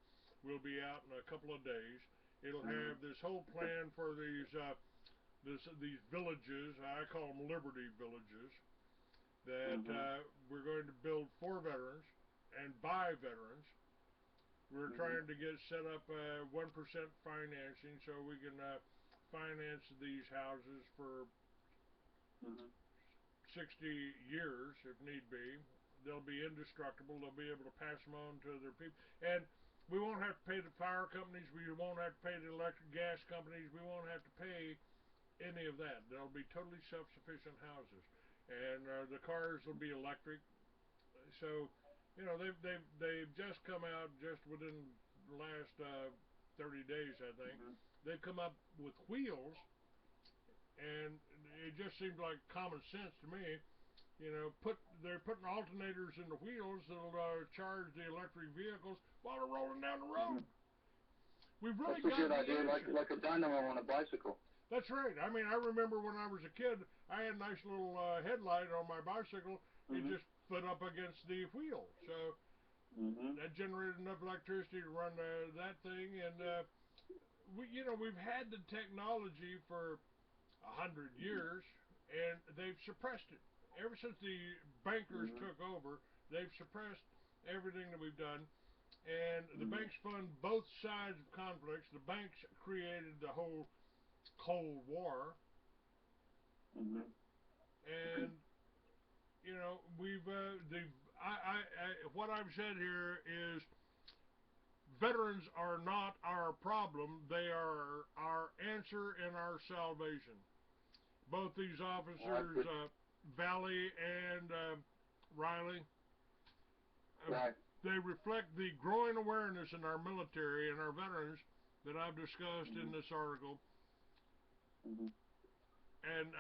will be out in a couple of days. It'll have this whole plan for these villages. I call them Liberty Villages. That we're going to build for veterans and by veterans. We're trying to get set up 1% financing so we can finance these houses for 60 years if need be. They'll be indestructible. They'll be able to pass them on to their people. And we won't have to pay the fire companies. We won't have to pay the electric gas companies. We won't have to pay any of that. They'll be totally self-sufficient houses. And the cars will be electric. So, you know, they've just come out just within the last 30 days, I think. They've come up with wheels, and it just seems like common sense to me. You know, they're putting alternators in the wheels that'll charge the electric vehicles while they're rolling down the road. We've really got a good idea, like a dynamo on a bicycle. That's right. I mean, I remember when I was a kid, I had a nice little headlight on my bicycle. It just put up against the wheel. So that generated enough electricity to run that thing. And, we've had the technology for 100 years. and they've suppressed it. Ever since the bankers Mhm. took over, they've suppressed everything that we've done, and the Mhm. banks fund both sides of conflicts. The banks created the whole Cold War, Mhm. and we've what I've said here is veterans are not our problem; they are our answer and our salvation. Both these Well, I officers, could, Valley and Riley, uh, right. they reflect the growing awareness in our military and our veterans that I've discussed in Mhm. this article. Mhm. And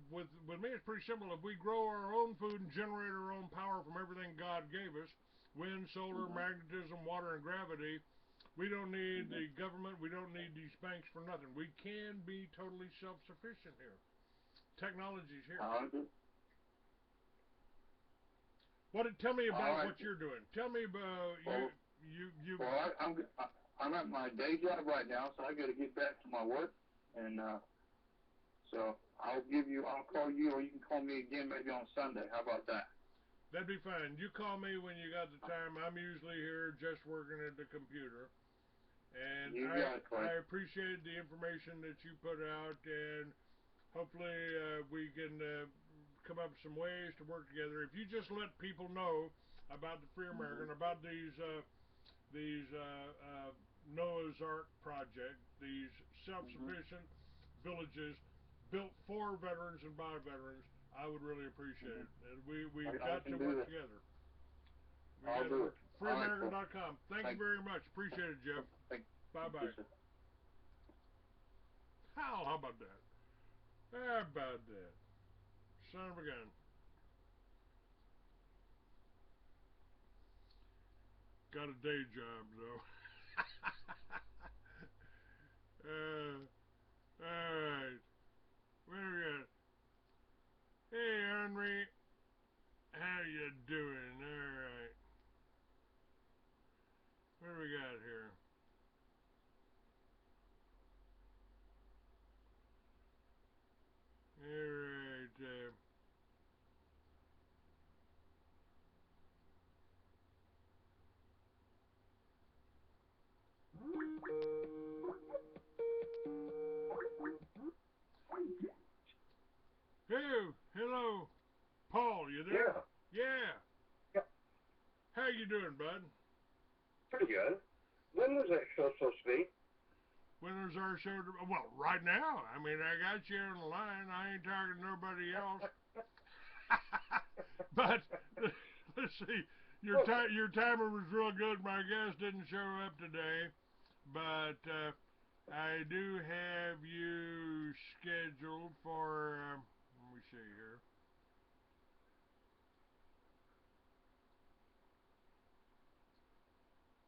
with me, it's pretty simple. If we grow our own food and generate our own power from everything God gave us, wind, solar, Mhm. magnetism, water, and gravity, we don't need Mhm. the government. We don't need these banks for nothing. We can be totally self-sufficient here. Technology's here. I agree. Tell me All about right. what you're doing. Tell me about Well, you. I'm at my day job right now, so I got to get back to my work, and so I'll call you, or you can call me again maybe on Sunday. How about that? That'd be fine. You call me when you got the time. I'm usually here just working at the computer. And You I got it, Clay. I appreciate the information that you put out, and hopefully we can come up with some ways to work together. If you just let people know about the Free Mhm. American, about these Noah's Ark project, these Mhm. self-sufficient villages built for veterans and by veterans, I would really appreciate Mhm. it. And we've I got to can do work that. together. We I'll got to do work. it. All right, Clay. FreeAmerican.com. Thank you Thank, very much. Appreciate it, Jeff. thank, Bye thank you, bye. sir. How about that? How about that? Son of a gun. Got a day job though. All right. Where we at? Hey, Henry. How you doing? All right. What do we got here? All right. Hey, hello, Paul. You there? Yeah, Yeah. yeah, How you doing, bud? pretty good. When was that show supposed to be? When was our show? Well, right now. I mean, I got you on the line. I ain't talking to nobody else. But let's see. Okay. Your timer was real good. My guest didn't show up today, but I do have you scheduled for. Let me see here.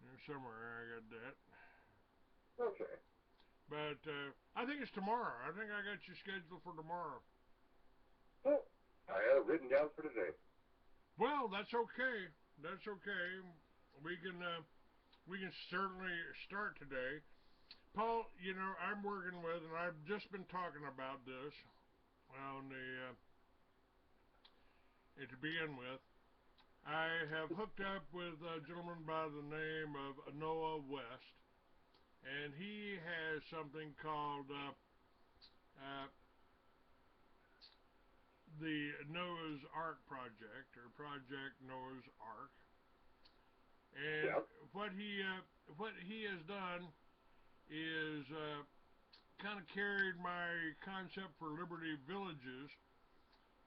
There's somewhere I got that. Okay. But I think it's tomorrow. I think I got you scheduled for tomorrow. Well, I have it written down for today. Well, that's okay. That's okay. We can uh, we can certainly start today. Paul, I'm working with, and I've just been talking about this on to begin with. I have hooked up with a gentleman by the name of Noah West, and he has something called uh, the Noah's Ark Project, or Project Noah's Ark. And Yeah. what he has done is kind of carried my concept for Liberty Villages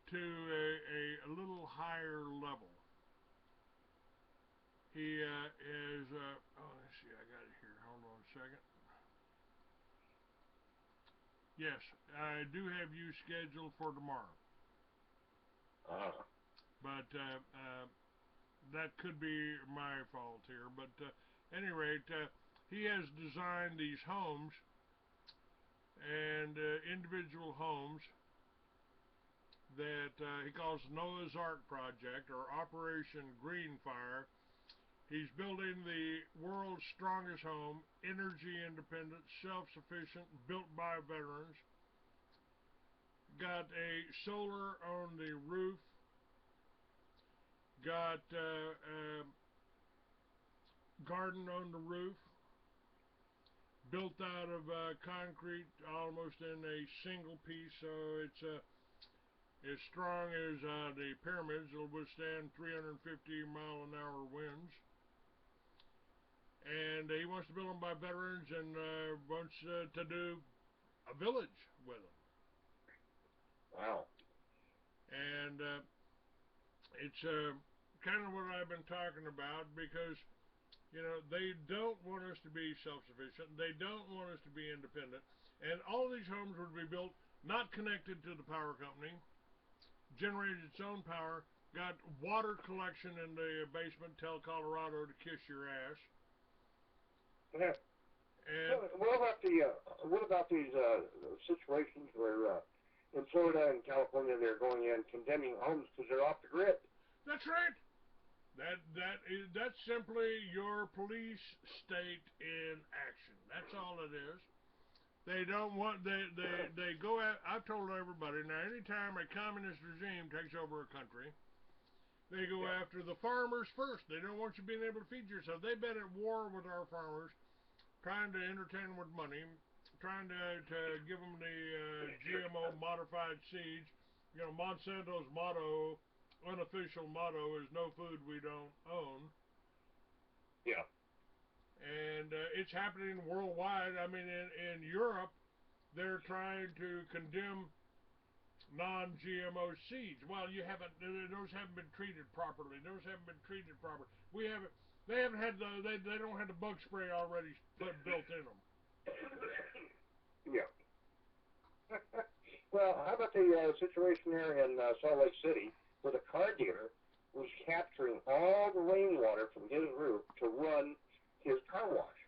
to a little higher level. He is, let's see, I got it here. Hold on a second. Yes, I do have you scheduled for tomorrow, Ah. but that could be my fault here. But at any rate, he has designed these homes and individual homes that he calls Noah's Ark Project or Operation Greenfire. He's building the world's strongest home, energy independent, self sufficient, built by veterans. got a solar on the roof, got a garden on the roof, built out of concrete almost in a single piece, so it's as strong as the pyramids. It'll withstand 350-mile-an-hour winds. And he wants to build them by veterans and wants to do a village with them. Wow. And it's kind of what I've been talking about because, you know, they don't want us to be self-sufficient. They don't want us to be independent. And all these homes would be built not connected to the power company, generated its own power, got water collection in the basement, tell Colorado to kiss your ass. Yeah. And What about these situations where in Florida and California they're going in condemning homes because they're off the grid? that's right. That's simply your police state in action. That's all it is. They don't want they go at. I've told everybody now. Anytime a communist regime takes over a country, they go after the farmers first. They don't want you being able to feed yourself. They've been at war with our farmers, trying to entertain them with money, trying to give them the GMO modified seeds. You know, Monsanto's motto, unofficial motto, is "No food we don't own." Yeah. And it's happening worldwide. I mean, in Europe, they're trying to condemn non-GMO seeds. Well, those haven't been treated properly. Those haven't been treated properly. They haven't had they don't have the bug spray already built in them. Yeah. Well, how about the situation here in Salt Lake City where the car dealer was capturing all the rainwater from his roof to run his car wash?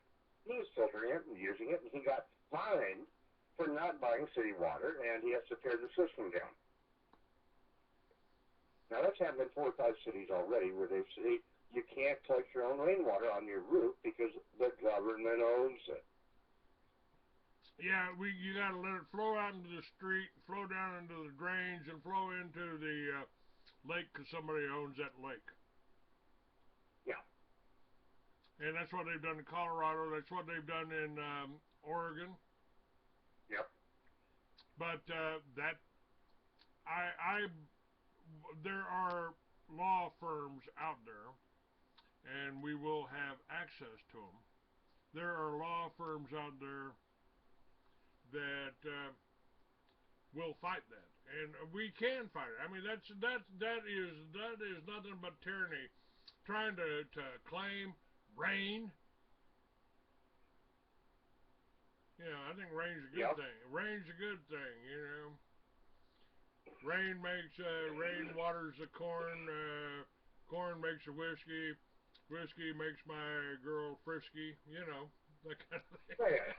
He was filtering it and using it, and he got fined for not buying city water, and he has to tear the system down. Now, that's happened in 4 or 5 cities already where they say you can't collect your own rainwater on your roof because the government owns it. Yeah, you got to let it flow out into the street, flow down into the drains, and flow into the lake because somebody owns that lake. Yeah. And that's what they've done in Colorado. That's what they've done in Oregon. Yep. But there are law firms out there, and we will have access to them. There are law firms out there that will fight that, and we can fight it. I mean, that is nothing but tyranny, trying to claim rain. You know, I think rain's a good thing. Rain's a good thing. You know, rain waters the corn. Corn makes the whiskey. Whiskey makes my girl frisky. You know, that kind of thing. Oh, yeah.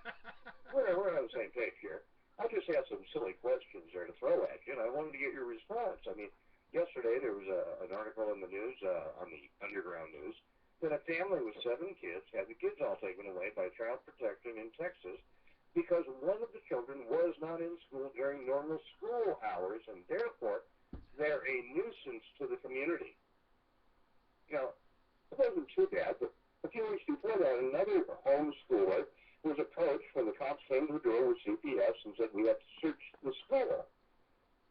We're on the same page here. I just had some silly questions there to throw at you, and I wanted to get your response. I mean, yesterday there was an article in the news, on the underground news, that a family with 7 kids had the kids all taken away by child protection in Texas because one of the children was not in school during normal school hours, and therefore they're a nuisance to the community. You know, it wasn't too bad, but a few weeks before that, another homeschooler was approached when the cops came to the door with CPS and said, "We have to search the school."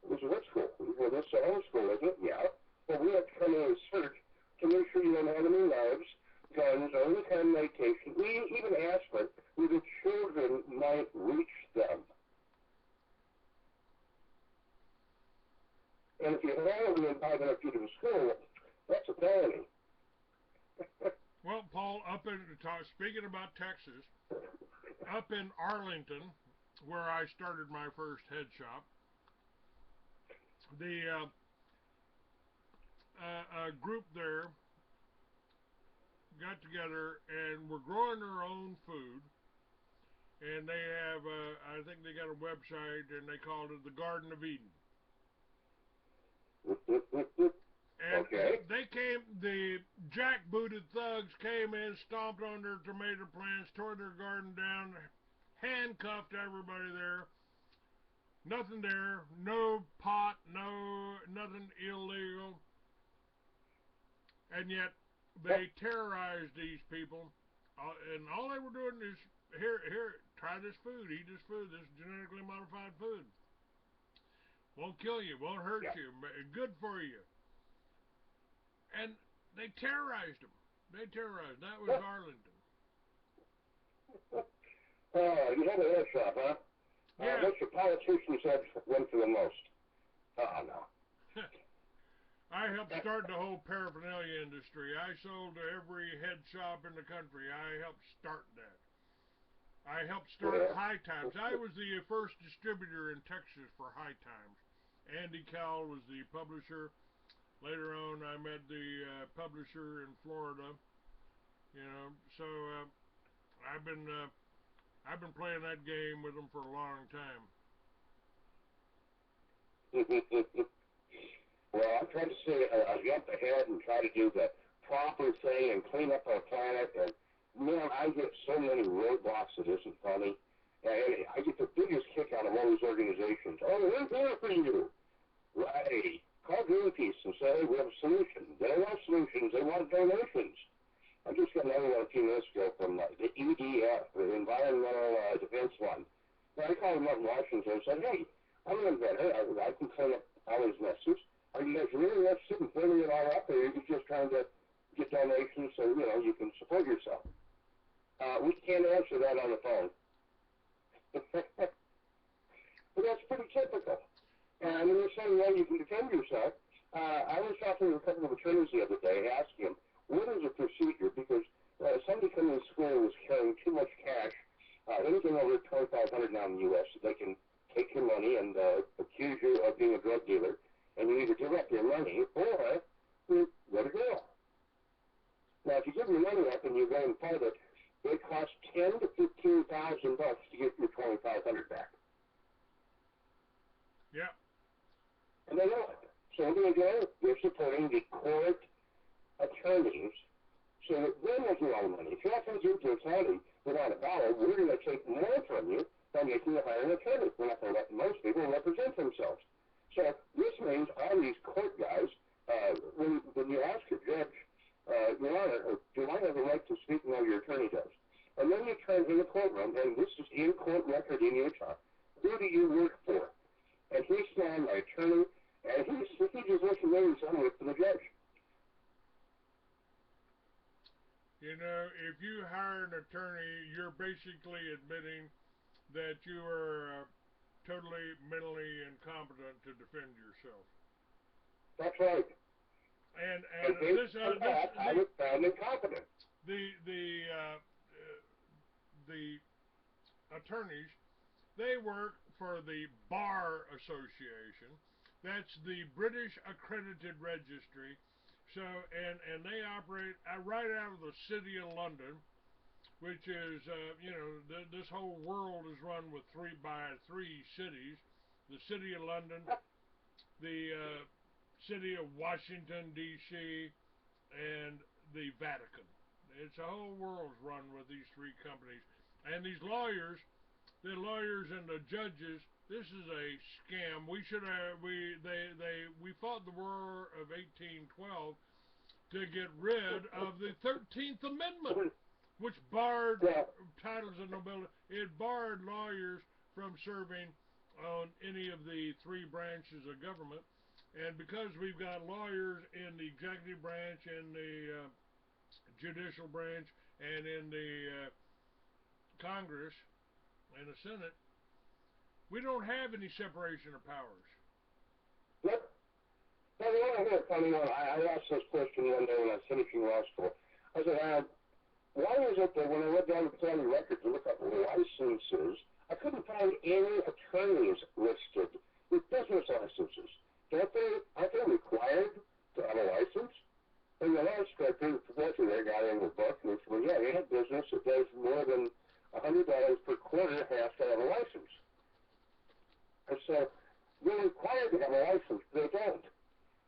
We said, "What school?" "Well, this is a homeschool, isn't it?" "Yeah." "Well, we have to come in and search to make sure you don't have any knives, guns, or any kind of medication. We even asked for where the children might reach them. And if you handle within 500 feet of a school, that's a felony." Well, Paul, speaking about Texas, up in Arlington, where I started my first head shop, the a group there got together and were growing their own food, and they have I think they got a website, and they called it the Garden of Eden. And the jackbooted thugs came in, stomped on their tomato plants, tore their garden down, handcuffed everybody there, Nothing there, no pot, no nothing illegal, and yet they terrorized these people, and all they were doing is here, try this food, eat this food, this genetically modified food. Won't kill you, won't hurt Yeah. you, good for you. And they terrorized them. They terrorized. That was Arlington. You have a hair shop, huh? Yeah. What's your politician's head win for the most? Oh, no. I helped start the whole paraphernalia industry. I sold to every head shop in the country. I helped start that. I helped start Yeah. High Times. I was the first distributor in Texas for High Times. Andy Cowell was the publisher. Later on, I met the publisher in Florida. You know, so I've been I've been playing that game with them for a long time. Well, I'm trying to say a jump ahead and try to do the proper thing and clean up our planet. And man, I hit so many roadblocks that isn't funny. And I get the biggest kick out of all these organizations. Oh, we're here for you. Right. Call Greenpeace and say, hey, we have a solution. They don't want solutions. They want donations. I just got another one a few minutes ago from the EDF, the Environmental Defense Fund. Now, I called them up in Washington and said, hey, I'm an inventor. I can clean up all these messes. Are you guys really interested in cleaning it all up, or are you just trying to get donations so, you know, you can support yourself? We can't answer that on the phone. But that's pretty typical. And when you're saying, well, you can defend yourself, I was talking to a couple of attorneys the other day, asking them, what is the procedure? Because somebody coming to school was carrying too much cash, anything over $2,500 now in the U.S., so they can take your money and accuse you of being a drug dealer, and you either give up your money or you go to jail. Now, if you give your money up and you go and fight it, it costs $10,000 to $15,000 to get your $2,500 back. Yeah. And they know it. So what do they do? They're supporting the court attorneys so that they're making all the money. If you're not going to give it to a county without a dollar, we're going to take more from you by making you hire an attorney. We're not going to let most people represent themselves. So this means all these court guys, when you ask your judge, Your Honor, do I have the right to speak? No, your attorney does. And then you turn in the courtroom, and this is in court record in Utah. Who do you work for? And he's now my attorney, and he just looks at me and says, I'm with the judge. You know, if you hire an attorney, you're basically admitting that you are totally mentally incompetent to defend yourself. That's right. And I was found incompetent. The attorneys, they work for the Bar Association. That's the British Accredited Registry. So and they operate right out of the city of London, which is this whole world is run with three cities: the city of London, the city of Washington D.C., and the Vatican. It's a whole world's run with these three companies, and these lawyers, the lawyers and the judges. This is a scam. We should have we fought the War of 1812 to get rid of the 13th Amendment, which barred titles of nobility. It barred lawyers from serving on any of the three branches of government. And because we've got lawyers in the executive branch, in the judicial branch, and in the Congress and the Senate, we don't have any separation of powers. Yep. Now, you want to hear a funny one? I asked this question one day when I was finishing law school. I said, why is it that when I went down to the county record to look up licenses, I couldn't find any attorneys listed with business licenses? Aren't they required to have a license? And the law inspector, the professor there, got in the book, and he said, well, yeah, any business that does more than $100 per quarter has to have a license. And so they're required to have a license, but they don't.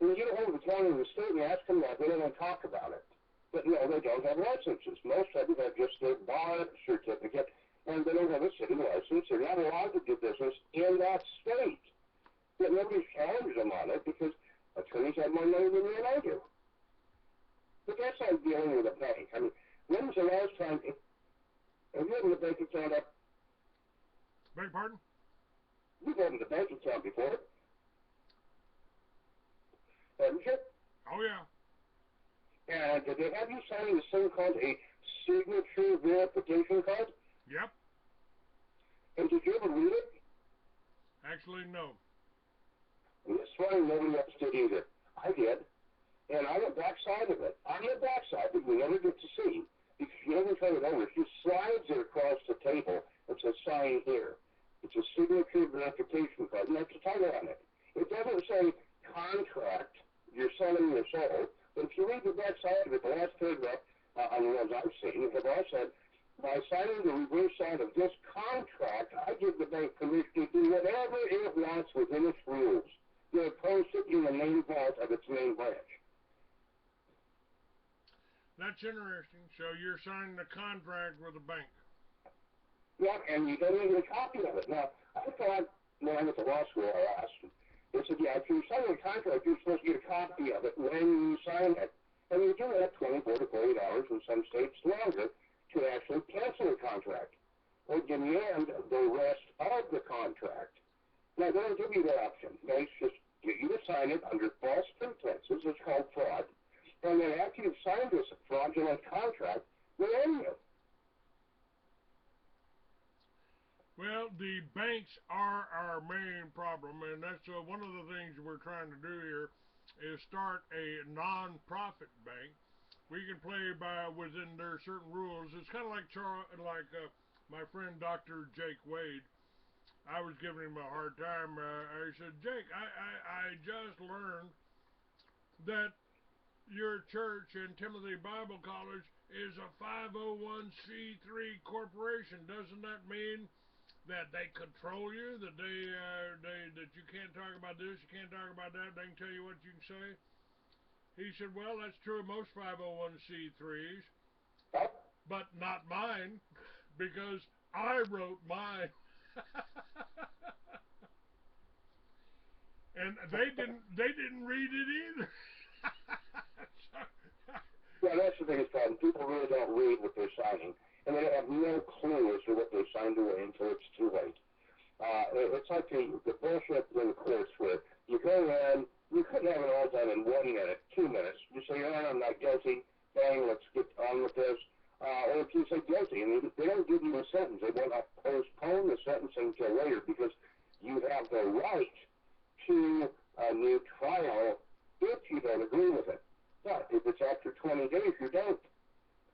When you get a hold of the county and the state and you ask them that, they don't want to talk about it. But no, they don't have licenses. Most of them have just their bar certificate. and they don't have a city license. They're not allowed to do business in that state. Yet nobody's challenged them on it because attorneys have more money than you and I do. But that's like dealing with a bank. I mean, when was the last time, have you opened a bank account up? Beg pardon? You've opened a bank account before, haven't you? Oh, yeah. And did they have you sign this thing called a signature verification card? Yep. And did you ever read it? Actually, no. And this one, nobody else did either. I did. And on the backside of it, you never get to see, because you never turn it over. It just slides it across the table and says, sign here. It's a signature verification card, and that's the title on it. It doesn't say contract, you're selling your soul, but if you read the backside of it, the last paragraph on the ones I've seen, have all said, by signing the reverse side of this contract, I give the bank permission to do whatever it wants within its rules. They're posted in the main vault of its main branch. That's interesting. So you're signing a contract with a bank. Yeah, and you don't even get a copy of it. Now, I thought when I went to law school, I asked them. They said, yeah, if you sign a contract, you're supposed to get a copy of it when you sign it. And you do have 24 to 48 hours, in some states longer, to actually cancel the contract or demand the rest of the contract. Now, they don't give you that option. They just get you to sign it under false pretenses. It's called fraud. And then after you've signed this fraudulent contract, they end you. Well, the banks are our main problem, and that's one of the things we're trying to do here is start a non-profit bank. We can play by within their certain rules. It's kind of like my friend Dr. Jake Wade. I was giving him a hard time. I said, Jake, I just learned that your church and Timothy Bible College is a 501c3 corporation. Doesn't that mean that they control you? That that you can't talk about this, you can't talk about that. They can tell you what you can say. He said, well, that's true of most 501c3s, but not mine, because I wrote mine. And they didn't read it either. Yeah, that's the biggest problem. People really don't read what they're signing, and they have no clue as to what they signed away until it's too late. It's like the bullshit in the courts where you go in, you couldn't have it all done in 1 minute, 2 minutes. You say, I'm not guilty, bang, let's get on with this. Or if you say guilty, and they don't give you a sentence. They want to postpone the sentencing until later because you have the right to a new trial if you don't agree with it. But if it's after 20 days, you don't.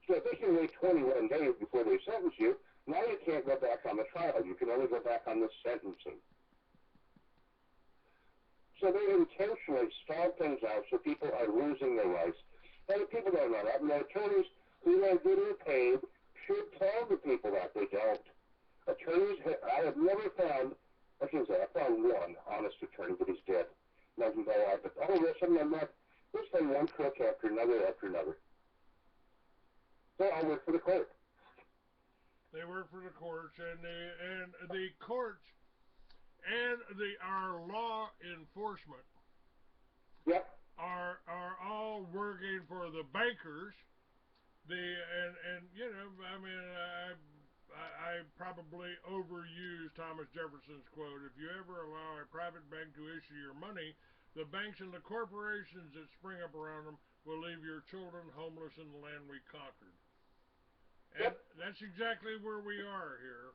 So if they can wait 21 days before they sentence you, now you can't go back on the trial. You can only go back on the sentencing. So they intentionally stall things out so people are losing their rights. And people don't know that. And the attorneys who are getting paid should tell the people that they don't. Attorneys, I have never found, I shouldn't say, I found one honest attorney, but he's dead. Nothing by that. But all the rest of them, I'm not. There's been one crook after another after another. They all work for the court. They work for the courts, and the courts and our law enforcement Yep. are all working for the bankers. And you know, I mean, I probably overused Thomas Jefferson's quote: "If you ever allow a private bank to issue your money, the banks and the corporations that spring up around them will leave your children homeless in the land we conquered." And that's exactly where we are here.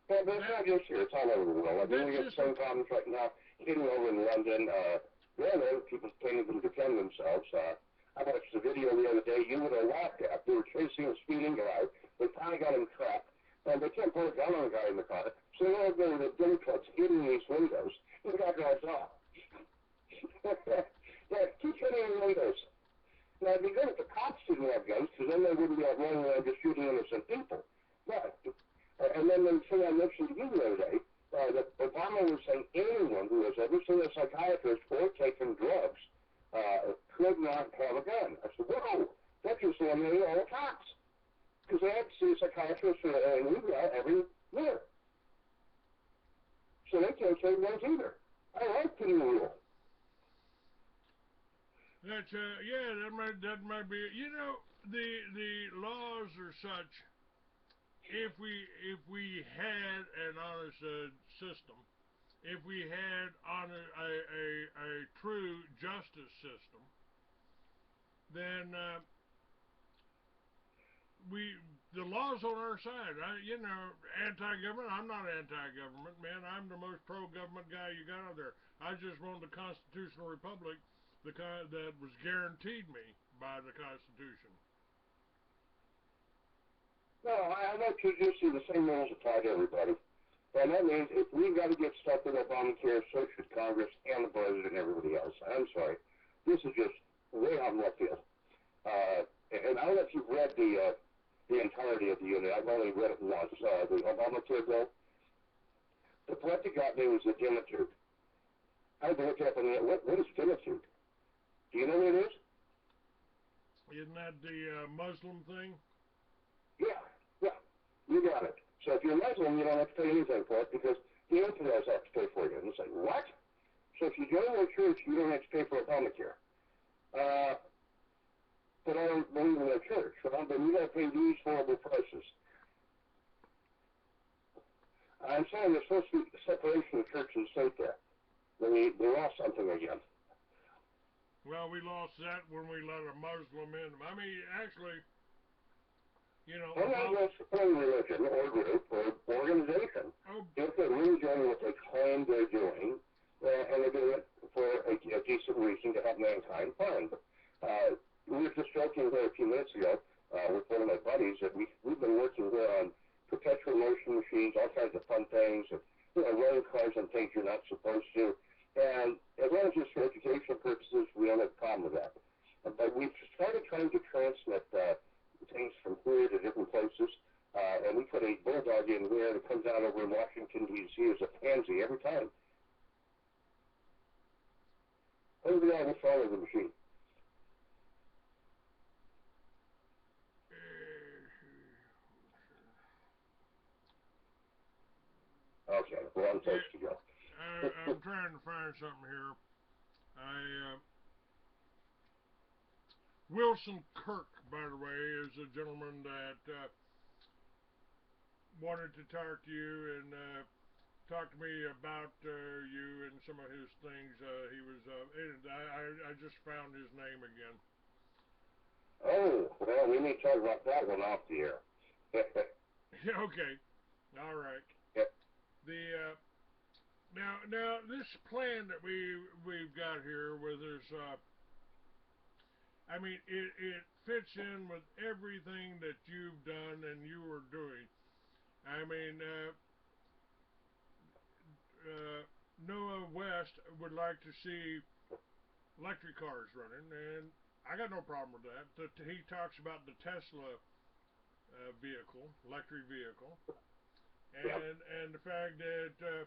But it's not just here. It's all over the world. I mean, we have the same problems right now. Even over in London, people can't even defend themselves. I watched a video the other day you would have laughed at. They were chasing a speeding guy. They finally got him trapped. And they can't put a gun on the guy in the car. So they're over there with gun trucks hitting these windows. The guy drives off. Yeah, keep hitting the windows. Now, it'd be good if the cops didn't have guns, because then they wouldn't be out running around just shooting innocent people. But, and then the thing I mentioned to you the other day, that Obama was saying anyone who has ever seen a psychiatrist or taken drugs could not have a gun. I said, whoa, that just eliminated all the cops. because they have to see a psychiatrist and we've got every year. So they can't take those either. I like the new rule. That's yeah, that might be. You know, the laws are such. If we had an honest system, if we had on a true justice system, then we the law's on our side. Anti-government. I'm not anti-government, man. I'm the most pro-government guy you got out there. I just want the constitutional republic, the kind that was guaranteed me by the Constitution. No, I like to just see the same rules apply to everybody. And that means if we've got to get stuck with Obamacare, so should Congress and the president and everybody else. I'm sorry. This is just way out in left field. And I don't know if you've read the entirety of the unit. I've only read it once. The Obamacare bill. The part that got me was the dimitude. I had to look it up on the what is dimitude? Do you know what it is? Isn't that the Muslim thing? Yeah, you got it. So if you're Muslim, you don't have to pay anything for it because the infidels have to pay for it. And it's like, what? So if you join their church, you don't have to pay for Obamacare. But I don't believe in their church. Well, then you got to pay these horrible prices. I'm saying there's supposed to be separation of church and state there. They lost something again. Well, we lost that when we let a Muslim in. I mean, actually, you know. I'm not against any religion or group or organization. If they're really doing what they claim they're doing, and they're doing it for a decent reason to help mankind, fine. But we were just joking here a few minutes ago with one of my buddies that we've been working here on perpetual motion machines, all kinds of fun things, and running cars on things you're not supposed to. And as long as it's for educational purposes, we don't have a problem with that. But we've started trying to transmit things from here to different places, and we put a bulldog in here that comes out over in Washington, D.C. as a pansy every time. What's wrong with the machine? Okay, well, I'm supposed to go. I'm trying to find something here. Wilson Kirk, by the way, is a gentleman that wanted to talk to you and talk to me about you and some of his things. He was. I just found his name again. Oh, well, we may talk about that one off the air. Okay, all right. Yep. Now this plan that we've got here with this. I mean, it fits in with everything that you've done and you were doing. I mean, Noah West would like to see electric cars running, and I got no problem with that. He talks about the Tesla electric vehicle, and the fact that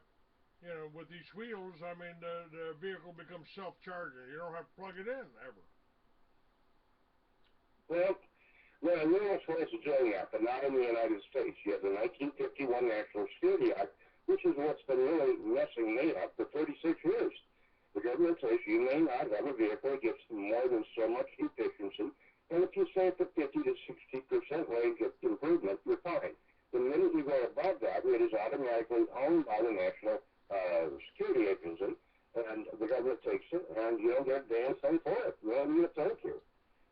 with these wheels, I mean, the vehicle becomes self-charging. You don't have to plug it in ever. Well, the U.S. was a Joey Act, but not in the United States. You have the 1951 National Security Act, which is what's been really messing me up for 36 years. The government says you may not have a vehicle that gets more than so much efficiency, and if you say it's a 50 to 60% range of improvement, you're fine. The minute you go above that, it is automatically owned by the National Security Agency, and the government takes it, and you don't get a damn thing for it. You don't need a thank you.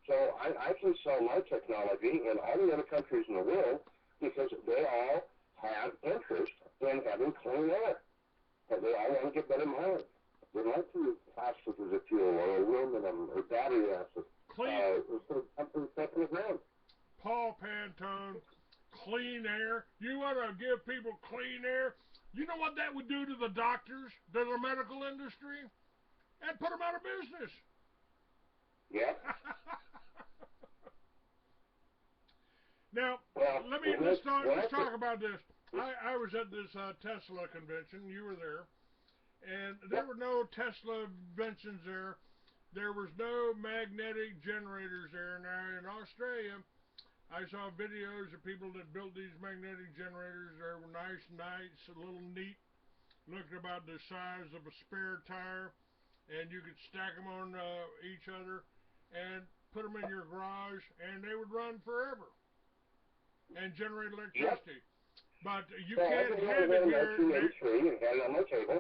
So I can sell my technology in all the other countries in the world because they all have interest in having clean air. And they all want to get better mileage. They like to use plastic as a fuel or aluminum or battery acid. Instead of something stuck in the ground. Paul Pantone, clean air. You want to give people clean air? You know what that would do to the doctors, to the medical industry? That'd put them out of business. Yeah. Now, let's talk about this. I was at this Tesla convention. You were there, and there were no Tesla inventions there. There was no magnetic generators there. Now in Australia, I saw videos of people that built these magnetic generators. They were nice, a little neat, looked about the size of a spare tire, and you could stack them on each other and put them in your garage, and they would run forever and generate Yep. electricity. But you Well, I can't did one of have them it in here. 1983 and had it on my table.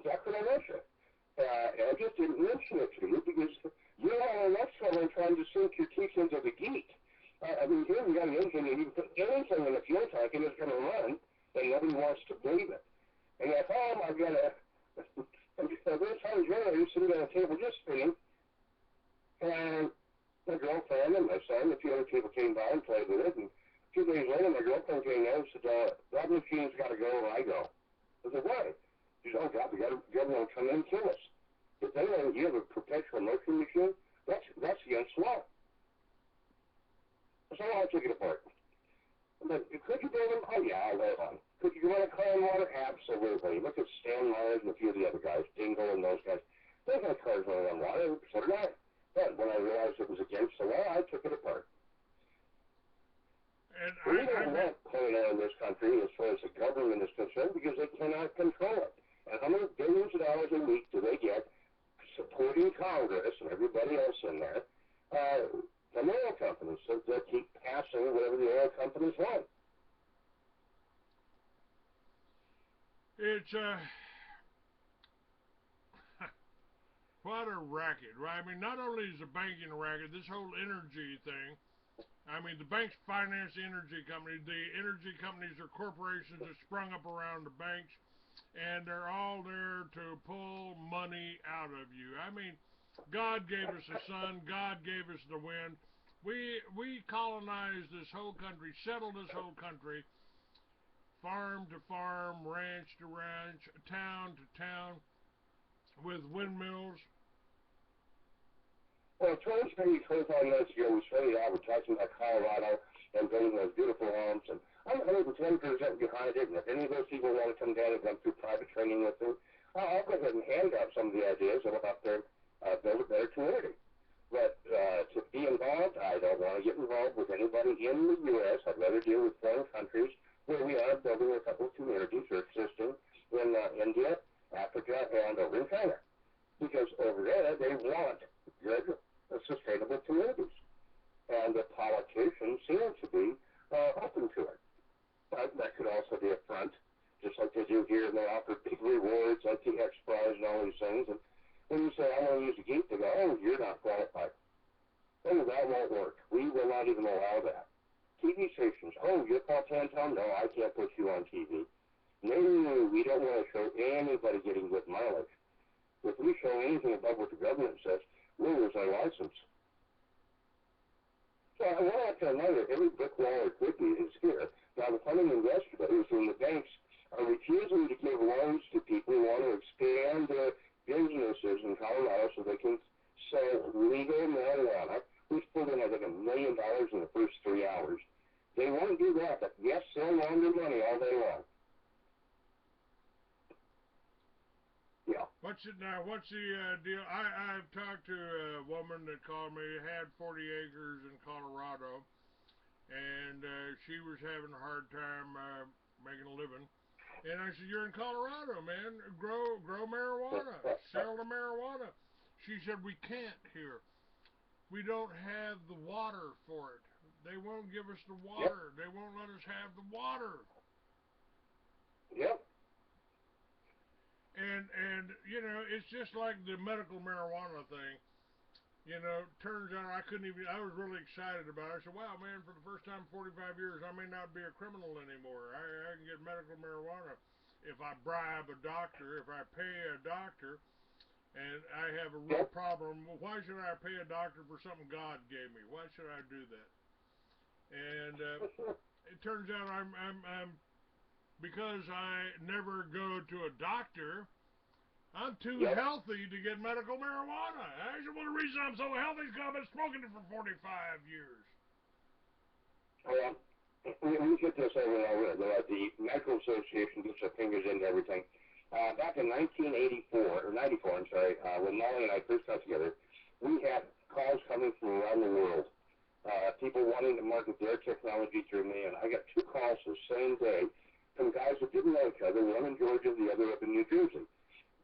Back when I mentioned it. And I just didn't mention it to you because you're all enough trouble trying to sink your teeth into the geek. I mean, here we got an engine and you can put anything in the fuel tank and it's going to run, and nobody wants to believe it. And at home, I've got a this whole generator sitting on a table just spinning, and my girlfriend and my son, a few other people came by and played with it, and 2 days later, my girlfriend came in and said, that machine's got to go, and I go. I said, why? She said, oh, God, the government will come in and kill us. If they know you have a perpetual motion machine, that's against law. So I took it apart. But could you build them? Oh, yeah, I'll let on. Could you run a car on water? Absolutely. Look at Stan Myers and a few of the other guys, Dingle and those guys. They had cars running on water, so did I. But when I realized it was against the law, I took it apart. And we don't want clean air in this country as far as the government is concerned because they cannot control it. And how many billions of dollars a week do they get supporting Congress and everybody else in there from oil companies? So they'll keep passing whatever the oil companies want. it's what a racket, right? I mean, not only is the banking a racket, this whole energy thing. I mean, the banks finance the energy company. The energy companies are corporations that sprung up around the banks, and they're all there to pull money out of you. I mean, God gave us the sun. God gave us the wind. We colonized this whole country, settled this whole country, farm to farm, ranch to ranch, town to town, with windmills. Well, 25 minutes ago, we started advertising about Colorado and building those beautiful homes, and I'm 110% behind it, and if any of those people want to come down and come through private training with me, I'll go ahead and hand out some of the ideas of how to build a better community. But to be involved, I don't want to get involved with anybody in the U.S. I'd rather deal with foreign countries where we are building a couple of communities or existing in India, Africa, and over in China. Because over there, they want good, sustainable communities. And the politicians seem to be open to it. But that could also be a front, just like they do here, and they offer big rewards like the X Prize and all these things. And when you say, I want to use a geek, they go, oh, you're not qualified. Oh, that won't work. We will not even allow that. TV stations, oh, you're Paul Pantone? No, I can't put you on TV. No, we don't want to show anybody getting good mileage. If we show anything above what the government says, we'll lose our license. So I want to know that every brick wall or cookie is here. Now, the funny thing yesterday was when the banks are refusing to give loans to people who want to expand their businesses in Colorado so they can sell legal marijuana, which pulled in, I think, $1 million in the first 3 hours. They won't do that, but yes, they'll launder money all day long. Yeah. What's the deal? I've talked to a woman that called me, had 40 acres in Colorado, and she was having a hard time making a living. And I said, "You're in Colorado, man. Grow marijuana. Sell the marijuana." She said, "We can't here. We don't have the water for it. They won't give us the water. Yep. They won't let us have the water." Yep. And you know, it's just like the medical marijuana thing. You know, turns out I was really excited about it. I said, wow, man, for the first time in 45 years, I may not be a criminal anymore. I can get medical marijuana if I bribe a doctor, if I pay a doctor, and I have a real problem. Well, why should I pay a doctor for something God gave me? Why should I do that? And it turns out I'm because I never go to a doctor, I'm too healthy to get medical marijuana. I said, well, the reason I'm so healthy is because I've been smoking it for 45 years. Well, we get this over and over. The Medical Association gets their fingers into everything. Back in 1984, or 94, I'm sorry, when Molly and I first got together, we had calls coming from around the world people wanting to market their technology through me, and I got 2 calls the same day from guys that didn't know each other, one in Georgia, the other up in New Jersey.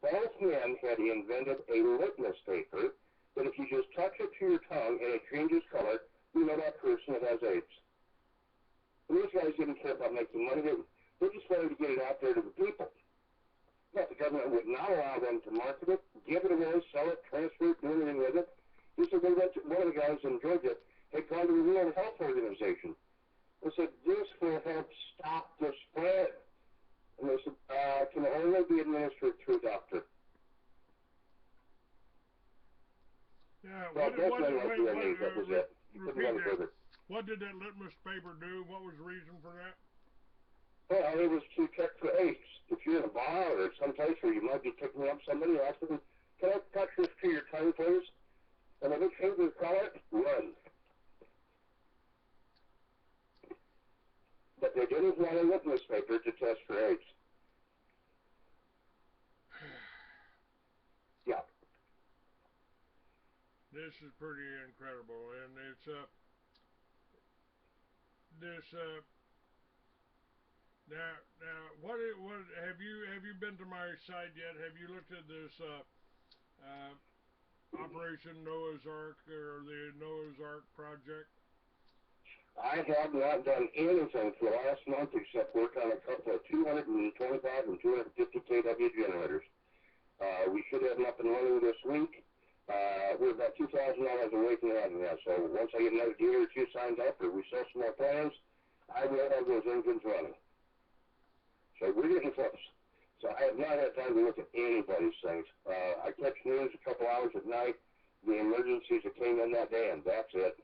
Both men had invented a litmus paper that if you just touch it to your tongue and it changes color, you know that person that has AIDS. And these guys didn't care about making money. They just wanted to get it out there to the people. But the government would not allow them to market it, give it away, sell it, transfer it, do anything with it. He said they went to, one of the guys in Georgia had gone to the World Health Organization. They said, this will help stop the spread. And they said, can only be administered through a doctor. Yeah, Well, repeat that. What did that litmus paper do? What was the reason for that? Well, it was to check for AIDS. If you're in a bar or someplace where you might be picking up somebody, ask them, can I touch this to your tongue, please? And if it changes color, run. But they didn't want a litmus paper to test for AIDS. Yeah. This is pretty incredible, and it's now what have you been to my site yet? Have you looked at this Operation Noah's Ark or the Noah's Ark project? I have not done anything for the last month except work on a couple of 225 and 250 kW generators. We should have them up and running this week. We're about $2,000 away from having that. So once I get another dealer or 2 signed up or we sell some more plans, I will have those engines running. So we're getting close. So I have not had time to look at anybody's things. I catch news a couple hours at night, the emergencies that came in that day, and that's it.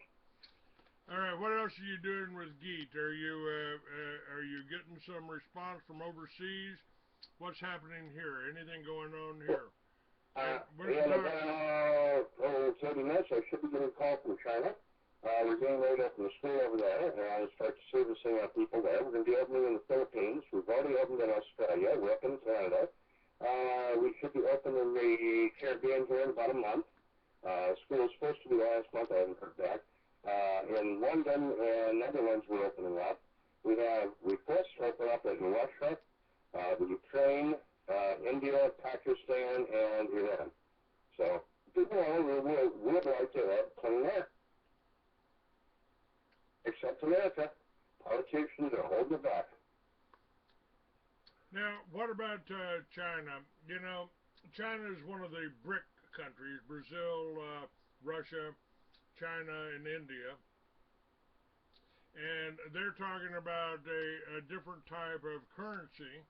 All right, what else are you doing with GEET? Are you getting some response from overseas? What's happening here? Anything going on here? In about 30 minutes, I should be getting a call from China. We're getting ready to open the school over there and start servicing our people there. We're going to be opening in the Philippines. We've already opened in Australia. We're up in Canada. We should be open in the Caribbean here in about a month. School is supposed to be last month. I haven't heard back. In London and Netherlands, we're opening up. We have requests to open up in Russia, the Ukraine, India, Pakistan, and Iran. So people all over the world would like to have clean air. Except America. Politicians are holding it back. Now, what about China? You know, China is one of the BRIC countries, Brazil, Russia, China, and India. And they're talking about a different type of currency.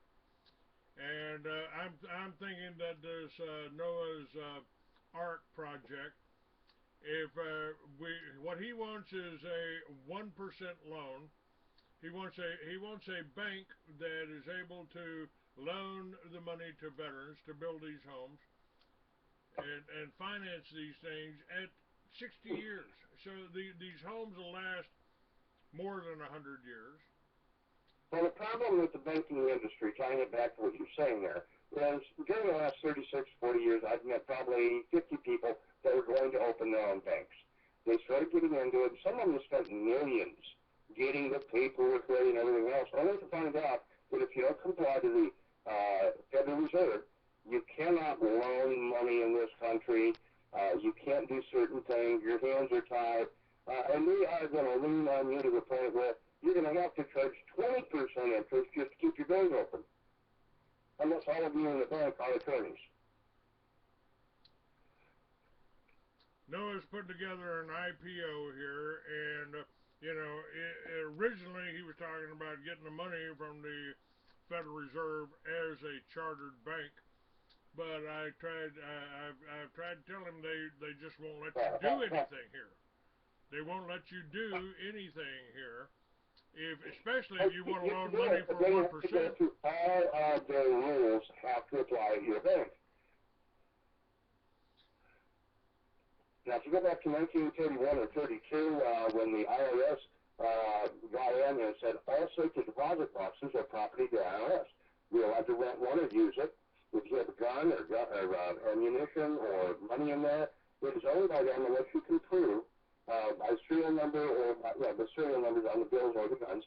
And I'm thinking that this Noah's Ark project, if what he wants is a 1% loan. He wants a bank that is able to loan the money to veterans to build these homes and finance these things at 60 years. So these homes will last more than 100 years. Well, the problem with the banking industry, tying it back to what you're saying there, is during the last 36, 40 years, I've met probably 50 people that were going to open their own banks. They started getting into it. Some of them spent millions getting the paperwork ready and everything else, only to find out that if you don't comply to the Federal Reserve, you cannot loan money in this country. You can't do certain things. Your hands are tied. And they are going to lean on you to the point where you're going to have to charge 20% interest just to keep your doors open. Unless all of you in the bank are attorneys. Noah's put together an IPO here, and originally he was talking about getting the money from the Federal Reserve as a chartered bank, but I've tried to tell him they just won't let you do anything here. They won't let you do anything here, especially if you want to loan money for 1%. All of their rules have to apply to your bank. Now, if you go back to 1931 or 32, when the IRS got in and said all safety deposit boxes are property of the IRS. You're allowed to rent one or use it. If you have a gun or ammunition or money in there, it is owned by them unless you can prove by serial number number or the serial numbers on the bills or the guns,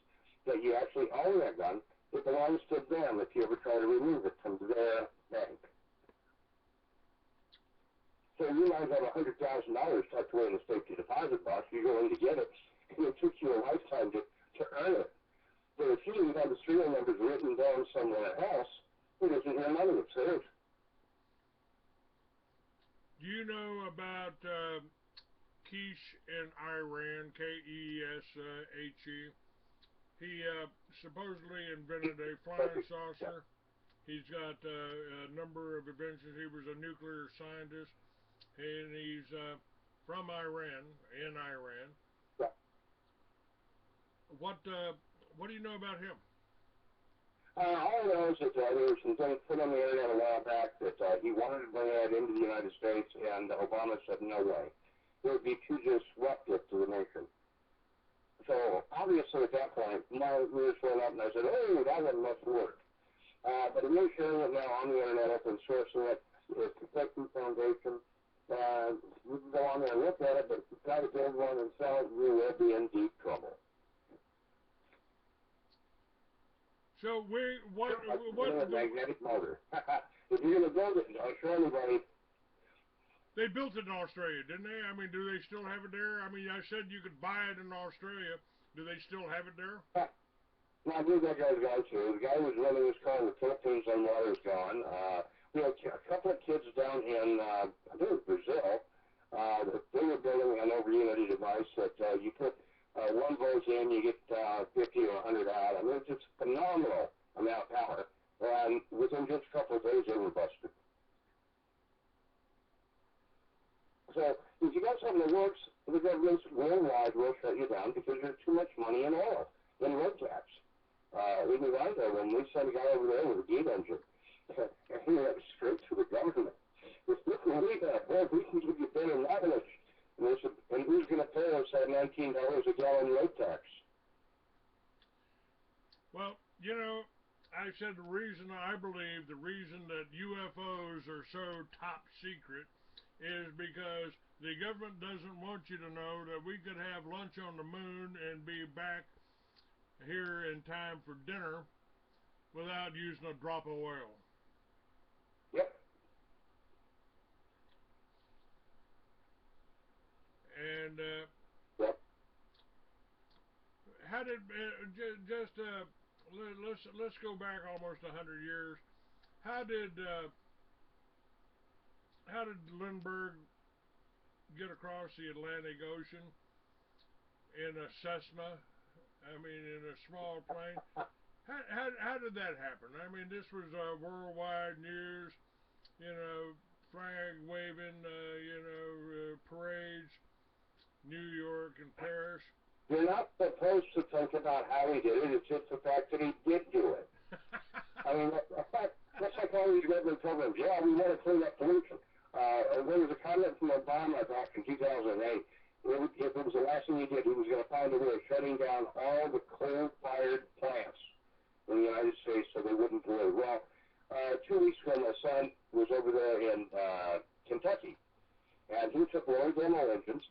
that you actually own that gun. It belongs to them if you ever try to remove it from their bank. So you might have $100,000 tucked away in a safety deposit box. You go in to get it, and it took you a lifetime to earn it. But if you didn't have the serial numbers written down somewhere else, it isn't your money, it's theirs. Do you know about Keish in Iran, Keshe? He supposedly invented a flying saucer. He's got a number of inventions. He was a nuclear scientist, and he's from Iran, in Iran. Yeah. What do you know about him? All I know is that there were some things put on the internet a while back that he wanted to bring that into the United States, and Obama said no way. It would be too disruptive to the nation. So obviously at that point, my ears went up, and I said, oh, that one must work. But he is sharing it now on the internet, open sourcing it. It's the Safety Foundation. You can go on there and look at it, but if you try to build one and sell it, you will be in deep trouble. So what a magnetic motor. If you're going to build it, I'll show anybody. They built it in Australia, didn't they? I mean, do they still have it there? I mean, I said you could buy it in Australia. Do they still have it there? No, I believe that guy's gone too. The guy who was running his car in the Philippines on water is gone. We had a couple of kids down in, I think it was Brazil. They were building an over-unity device that you put one volt in, you get 50 or 100 out. I mean, it's just phenomenal amount of power. And within just a couple of days, they were busted. So if you got something that works, the governments worldwide will shut you down because there's too much money in oil, in road tax. In Uganda, when we sent a guy over there with a diesel engine, and he went straight to the government. If we can give you better mileage. And they said, and who's going to pay us that $19 a gallon road tax? Well, you know, I said I believe the reason that UFOs are so top secret is because the government doesn't want you to know that we could have lunch on the moon and be back here in time for dinner without using a drop of oil. Yep. And yep. How did let's go back almost 100 years. How did Lindbergh get across the Atlantic Ocean in a Cessna? I mean, in a small plane. How did that happen? I mean, this was worldwide news. You know, flag waving. Parades. New York and Paris. You're not supposed to think about how he did it. It's just the fact that he did do it. I mean, that's like all these government programs. Yeah, we want to clean up pollution. There was a comment from Obama back in 2008. If it was the last thing he did, he was going to find a way of shutting down all the coal-fired plants in the United States so they wouldn't pollute. Well, 2 weeks ago, my son was over there in Kentucky, and he took Lori demo engines,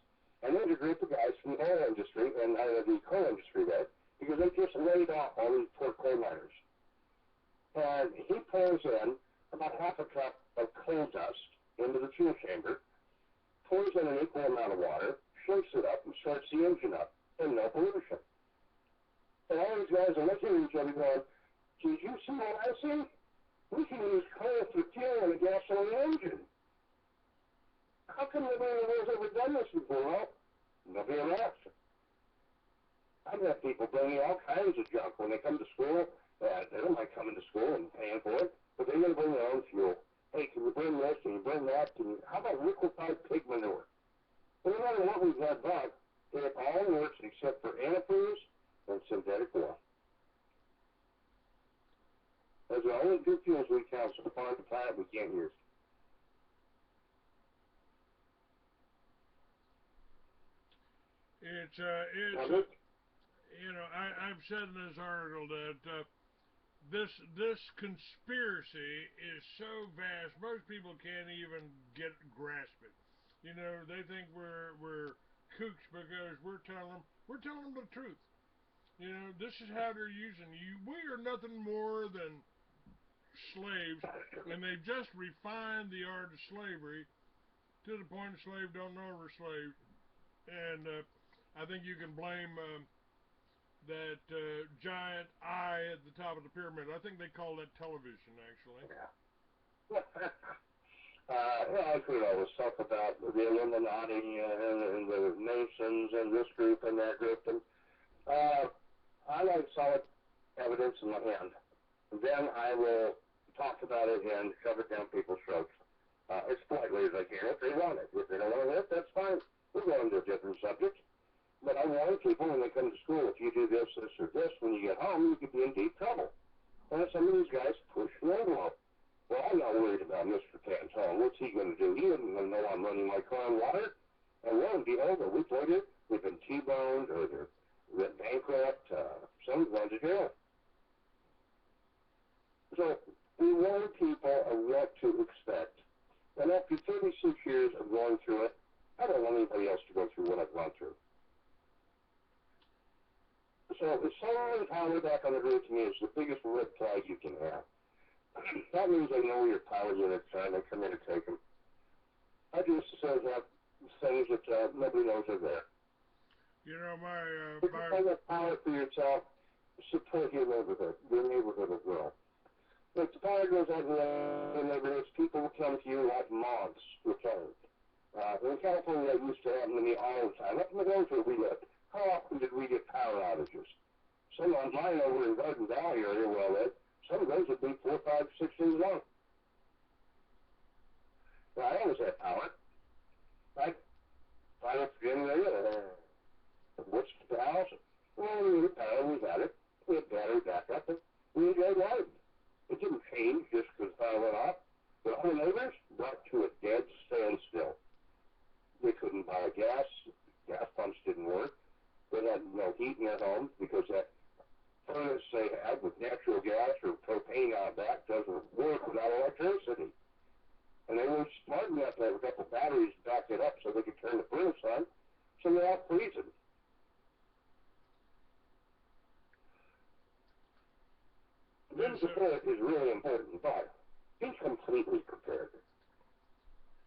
and there's a group of guys from the oil industry and the coal industry there, because they just laid off all these poor coal miners. And he pours in about half a cup of coal dust into the fuel chamber, pours in an equal amount of water, shakes it up, and starts the engine up, and no pollution. And all these guys are looking at each other going, did you see what I see? We can use coal for fuel in a gasoline engine. How come nobody in the world's ever done this before? Well, nobody ever asked. I've had people bring me all kinds of junk when they come to school. They don't like coming to school and paying for it, but they're going to bring their own fuel. Hey, can you bring this? Can you bring that? How about liquefied pig manure? Well, no matter what we've had done, it all works except for antifreeze and synthetic oil. Those are the only two fuels we count so far on the planet we can't use. I've said in this article that this conspiracy is so vast, most people can't even grasp it. You know, they think we're kooks because we're telling them the truth. You know, this is how they're using you. We are nothing more than slaves, and they've just refined the art of slavery to the point a slave don't know we're slaves. And I think you can blame that giant eye at the top of the pyramid. I think they call that television, actually. Yeah. I've heard all this stuff about the Illuminati and the Masons and this group and that group, and I like solid evidence in my hand. Then I will talk about it and shove it down people's throats as politely as I can if they want it. If they don't want it, that's fine. We'll go into a different subject. But I warn people when they come to school, if you do this, this, or this, when you get home, you could be in deep trouble. And some of these guys push the envelope. Well, I'm not worried about Mr. Pantone. What's he going to do? He isn't going to know I'm running my car on water. And lo and behold, a week later, they've been T-boned or they're bankrupt. Some have gone to jail. So we warn people of what to expect. And after 36 years of going through it, I don't want anybody else to go through what I've gone through. So if someone power back on the grid to me is the biggest red flag you can have. That means they know your power units are and they come in and take them. I just says that things that nobody knows are there. You know, if you have that power for yourself, support your neighborhood. Your neighborhood will grow. If the power goes out in the neighborhoods, people will come to you like moths return. In California, that used to happen to me all the time. Up in the hills where we lived, how often did we get power outages? Some on mine over in Garden Valley area where I live, some of those would be 4, 5, 6 days long. Now, I always had power. I up the generator, what's the house? Well, we had power, we had it. We had battery backup, and we enjoyed life. It didn't change just because the power went off. But all the neighbors brought to a dead standstill. They couldn't buy gas. Gas pumps didn't work. They had no heat in their homes because that furnace they had with natural gas or propane out back doesn't work without electricity. And they weren't smart enough to have a couple batteries to back it up so they could turn the furnace on, so they're all freezing. Being prepared is really important, but be completely prepared.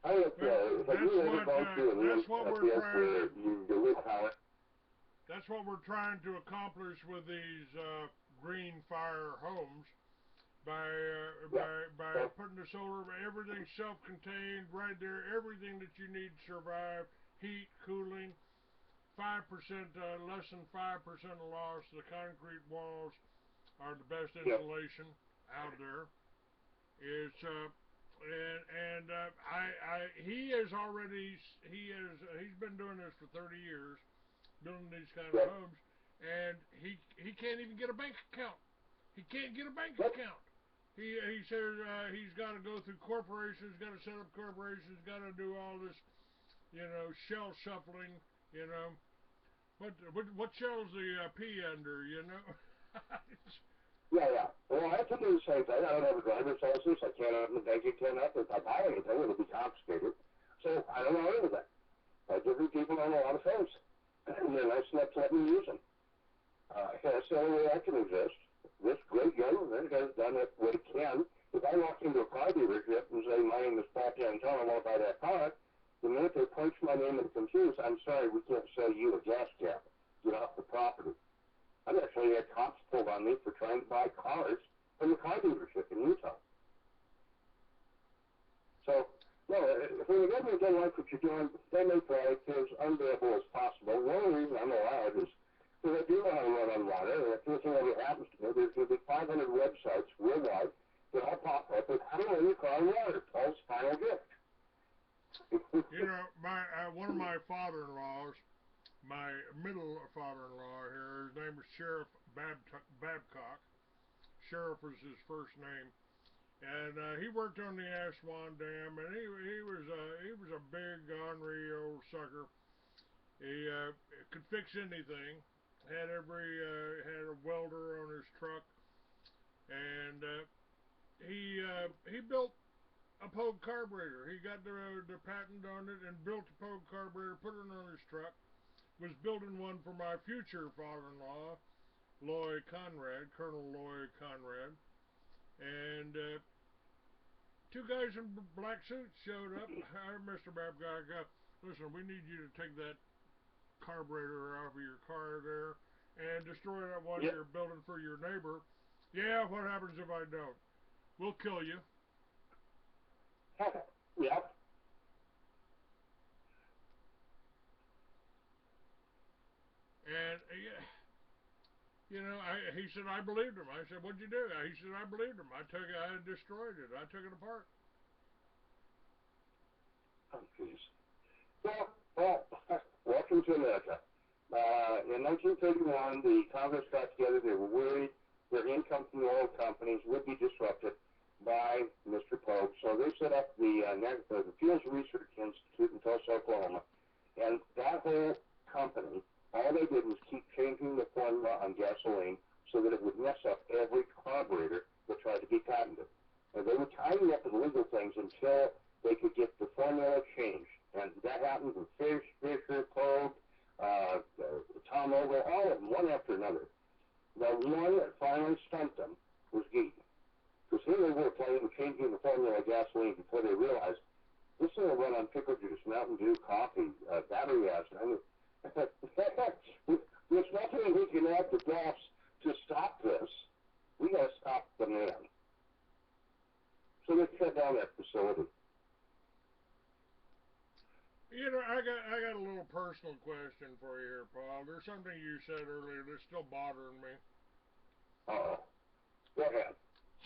I don't know. Have you ever gone through an event where you lose power? That's what we're trying to accomplish with these green fire homes by putting the solar, everything self-contained right there, everything that you need to survive, heat, cooling, 5%, less than 5% loss. The concrete walls are the best insulation out there. It's he's been doing this for 30 years, building these kind of homes, and he can't even get a bank account. He can't get a bank account. He says he's got to go through corporations, got to set up corporations, got to do all this, you know, shell shuffling, you know. What shell's the P under, you know? Yeah. Well, I have to do the same thing. I don't have a driver's license. I can't open a bank account up. If I buy anything, it'll be confiscated. So I don't know anything. Different people own a lot of phones, and they're nice enough to let me use them. That's the only way I can exist. This great government has done it what it can. If I walk into a car dealership and say, my name is Paul Pantone, I want to buy that car, the minute they punch my name in the computer, I'm sorry, we can't sell you a gas cap. Get off the property. I've actually had cops pulled on me for trying to buy cars from the car dealership in Utah. So, no, if the government doesn't like what you're doing, they make life as unbearable as possible. One reason I'm allowed is because I do know how to run on water, and if anything ever happens to me, there's going to be 500 websites worldwide that all pop up with how to run your car on water. Paul's final gift. You know, one of my father-in-laws, my middle father-in-law here, his name was Sheriff Babcock. Sheriff was his first name, and he worked on the Aswan Dam, and he was a big ornery old sucker. He could fix anything. Had a welder on his truck, and he built a Pogue carburetor. He got the patent on it and built a Pogue carburetor, put it on his truck. was building one for my future father-in-law, Lloyd Conrad, Colonel Lloyd Conrad, and two guys in black suits showed up. Hi, Mr. Babcock. Listen, we need you to take that carburetor off of your car there and destroy that one Yep. you're building for your neighbor. Yeah, what happens if I don't? We'll kill you. Yep. And he said I believed him. I said, "What'd you do?" He said, "I believed him. I destroyed it. I took it apart." Oh, jeez. Well, welcome to America. In 1931, the Congress got together. They were worried their income from the oil companies would be disrupted by Mr. Pope. So they set up the Fields Research Institute in Tulsa, Oklahoma. And that whole company, all they did was keep changing the formula on gasoline so that it would mess up every carburetor that tried to be patented. And they would tidy up the legal things until they could get the formula changed. And that happened with Fisher, Pope, Tom Ogle, all of them, one after another. The one that finally stumped them was Geek. Because here they were playing with changing the formula of gasoline before they realized this thing will run on pickle juice, Mountain Dew, coffee, battery acid. I mean, there's nothing we can add to gas to stop this. We got to stop the man. So they shut down that facility. I got a little personal question for you here, Paul. There's something you said earlier that's still bothering me. Uh-oh. Go ahead.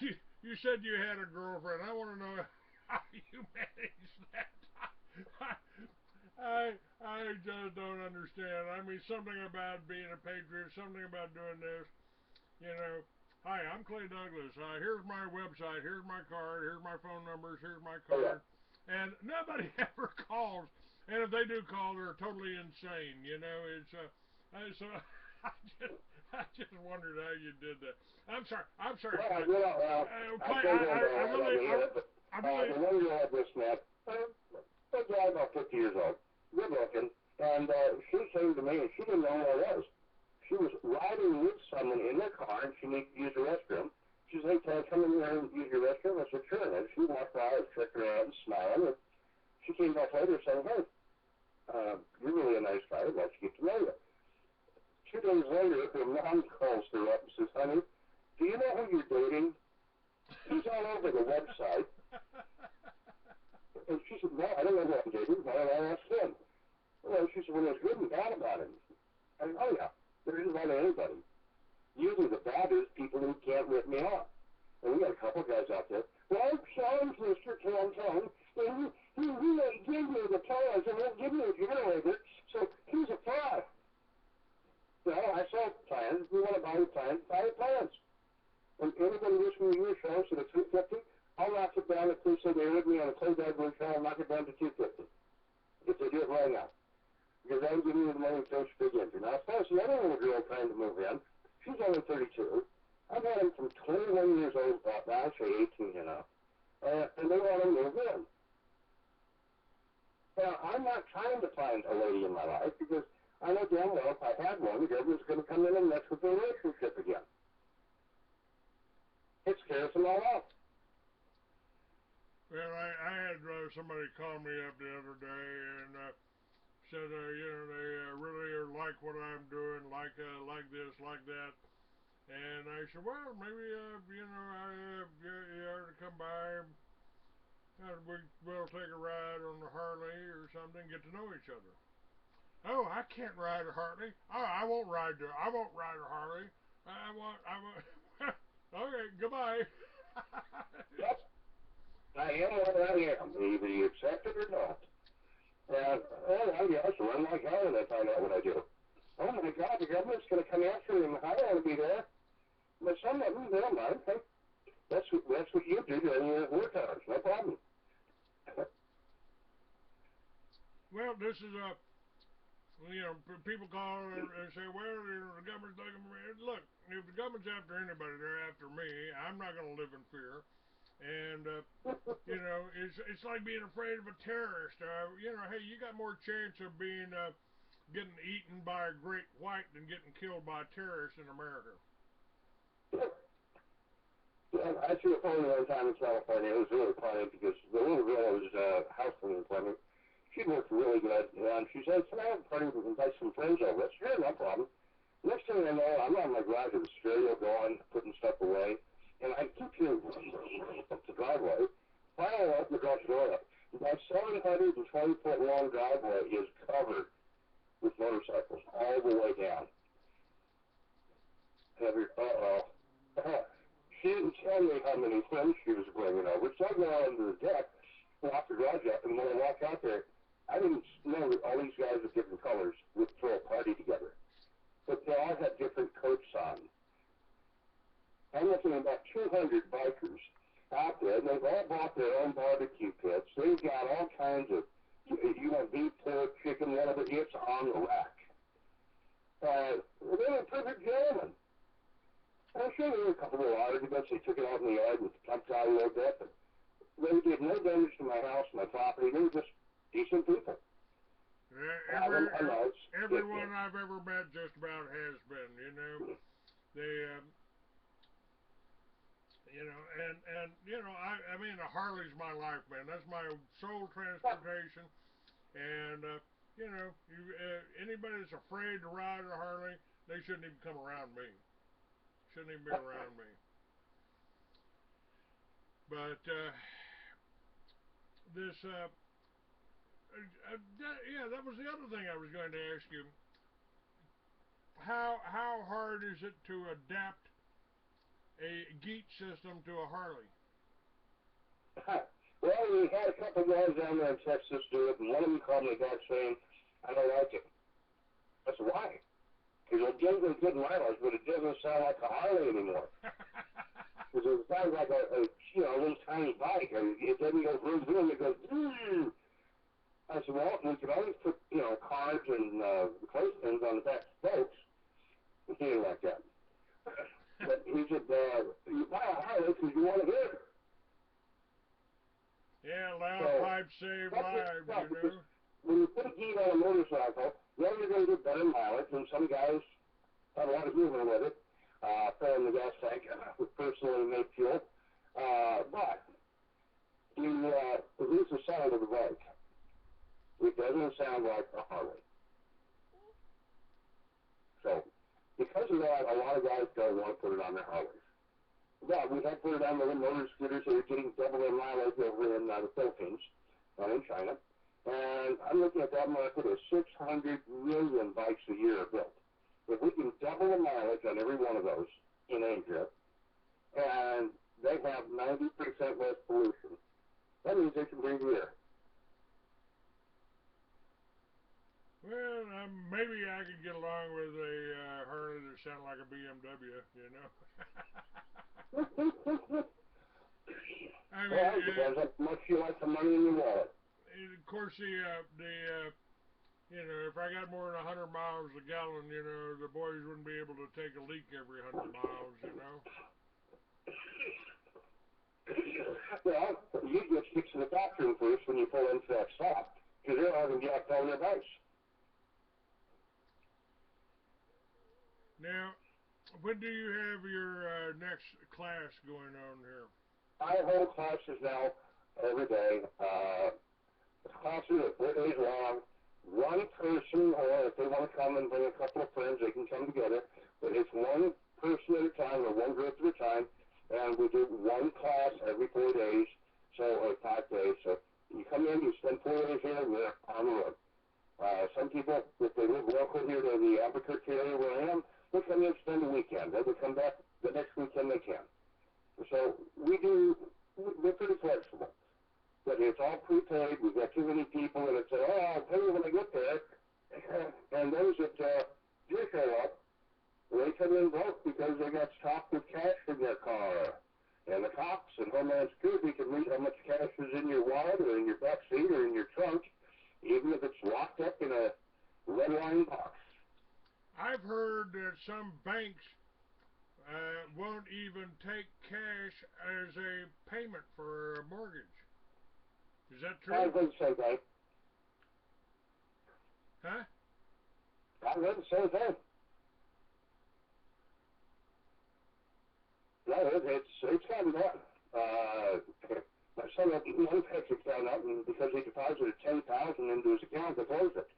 You said you had a girlfriend. I want to know how you managed that. I just don't understand. I mean, something about being a patriot, something about doing this. Hi, I'm Clay Douglas. Here's my website. Here's my card. Here's my phone numbers. Here's my card. And nobody ever calls. And if they do call, they're totally insane. It's so I just wondered how you did that. I'm sorry. Well, Clay, I really. the one girl I just met, a guy about 50 years old, good looking, and she came to me and she didn't know who I was. She was riding with someone in their car and she needed to use the restroom. She said, "Hey, can I come in here and use your restroom?" I said, "Sure." And she walked by, I checked her out and smiled, and she came back later saying, "Hey, you're really a nice guy. I'd like to get to know you." 2 days later, her mom calls her up and says, "Honey, do you know who you're dating? He's all over the website." And she said, "No, I don't know who I'm dating. Why don't I ask him?" Well, she said, "Well, there's good and bad about him." I said, "Oh, yeah, there isn't about anybody. Usually the bad is people who can't rip me off." And we got a couple guys out there. "Well, I challenged Mr. Pantone, and he ain't give me the tires and won't give me a generator, so he's a fraud." Well, I sell plans. If you want to buy the plans, buy the plans. And anybody listening to your show said it's 250, I'll knock it down. If they say they heard me on a Clay Douglas show, I'll knock it down to 250. If they do it right now. Because I would give you the money to throw big into. Now, as far as the other little girl trying to move in, she's only 32. I've had them from 21 years old, now I say 18, and they want to move in. Now, I'm not trying to find a lady in my life because I know damn well if I had one, the government's going to come in and mess with the relationship again. It scares them all off. Well, I had somebody call me up the other day and said, they really like what I'm doing, like this, like that. And I said, well, maybe, you ought to come by. We'll take a ride on the Harley or something, get to know each other. Oh, I can't ride a Harley. Oh, I won't ride a Harley. I won't. Okay, goodbye. Yep. I am what I am. Either you accept it or not. And, I guess, run like hell when I find out what I do. Oh my God, the government's going to come after me. I don't want to be there. But some of them, they don't mind. Hey, that's what you do during your work hours. No problem. Well, this is a people call and say, well, the government's looking for me. Look, if the government's after anybody, they're after me. I'm not going to live in fear. And, it's like being afraid of a terrorist. Hey, you got more chance of being getting eaten by a great white than getting killed by terrorists in America. Yeah, I see a photo one time in California. It was really funny because the little girl was house cleaning for me. She looked really good, and she said, "Can I have a party and invite some friends over?" I said, "Sure, no problem." Next thing I know, I'm on my garage with the stereo going, putting stuff away, and I keep hearing up the driveway. Finally, I open the garage door up. My 720-foot long driveway is covered with motorcycles all the way down. Uh-oh. She didn't tell me how many friends she was bringing over, so I go out onto the deck, lock the garage up, and when I walk out there, I didn't know that all these guys of different colors would throw a party together. But they all had different coats on. I'm looking at about 200 bikers out there, and they've all bought their own barbecue pits. They've got all kinds of, you want beef, pork, chicken, whatever, it's on the rack. They were perfect gentlemen. I'm sure there were a couple of arguments. They took it out in the yard and pumped out a little bit, but they did no damage to my house, my property. They were just decent people. Yeah, everyone I've ever met just about has been, you know. They, I mean, a Harley's my life, man. That's my sole transportation. And, anybody that's afraid to ride a Harley, they shouldn't even come around me. Shouldn't even be around me. But, that was the other thing I was going to ask you. How hard is it to adapt a Geet system to a Harley? Well, we had a couple guys down there in Texas do it, and one of them called me back saying, "I don't like it." I said, "Why?" Because it gives me good mileage, but it doesn't sound like a Harley anymore. Because it sounds like a little tiny bike. It doesn't go vroom vroom. It goes vroom. I said, "Well, we could always put cards and clothespins on the back spokes." He didn't like that. But he said, "You buy a Harley because you want to hear it." Yeah, loud pipes save lives, you know. When you put a Geet on a motorcycle, you're going to get better mileage, and some guys have a lot of movement with it. Filling the gas tank with personally made fuel. But you lose the sound of the bike. It doesn't sound like a Harley. So, because of that, a lot of guys don't want to put it on their Harleys. But we had put it on the motor scooters that are getting double their mileage over in the Philippines and in China. And I'm looking at that market as 600 million bikes a year are built. If we can double the mileage on every one of those in Asia, and they have 90% less pollution, that means they can breathe air. Well, maybe I could get along with a Harley that sounded like a BMW, you know. I mean, well, it depends how much you like the money in your wallet. Of course, if I got more than 100 miles a gallon, the boys wouldn't be able to take a leak every 100 miles, you know. Well, you just get to the bathroom first when you pull into that stop, because they're all going to be out on your bikes. Now, when do you have your next class going on here? I hold classes now every day. Classes are 4 days long. One person, or if they want to come and bring a couple of friends, they can come together. But it's one person at a time, or one group at a time, and we do one class every 4 days, or 5 days. So you come in, you spend 4 days here, and you're on the road. Some people, if they live local here to the Albuquerque area where I am, they come in and spend the weekend. They come back the next weekend they can. So we're pretty flexible. But it's all prepaid. We've got too many people that say, "Oh, I'll pay you when I get there." And those that do show up, they come in broke because they got stopped with cash in their car. And the cops and Homeland Security can read how much cash is in your wallet or in your back seat or in your trunk, even if it's locked up in a red line box. I've heard that some banks won't even take cash as a payment for a mortgage. Is that true? I think so, guys. Huh? I read the same thing. No, it's gotten done. My son had one bank account up, and because he deposited $10,000 into his account, they closed it.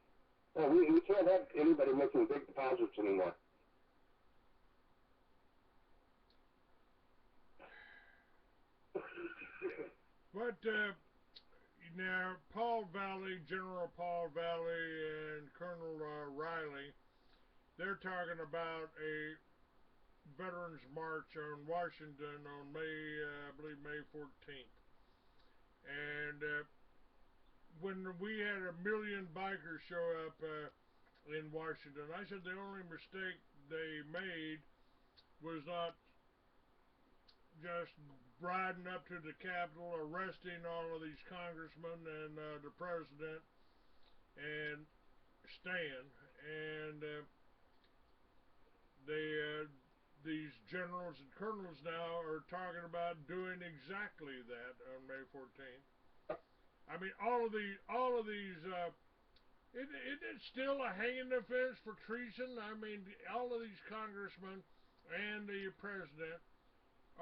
Well, we can't have anybody making big deposits anymore. But now, Paul Valley, General Paul Valley, and Colonel Riley, they're talking about a Veterans March on Washington on I believe May 14th. And when we had 1 million bikers show up in Washington, I said the only mistake they made was not just riding up to the Capitol, arresting all of these congressmen and the president and Stan, and these generals and colonels now are talking about doing exactly that on May 14th. I mean, all of these. It's still a hanging offense for treason. I mean, all of these congressmen and the president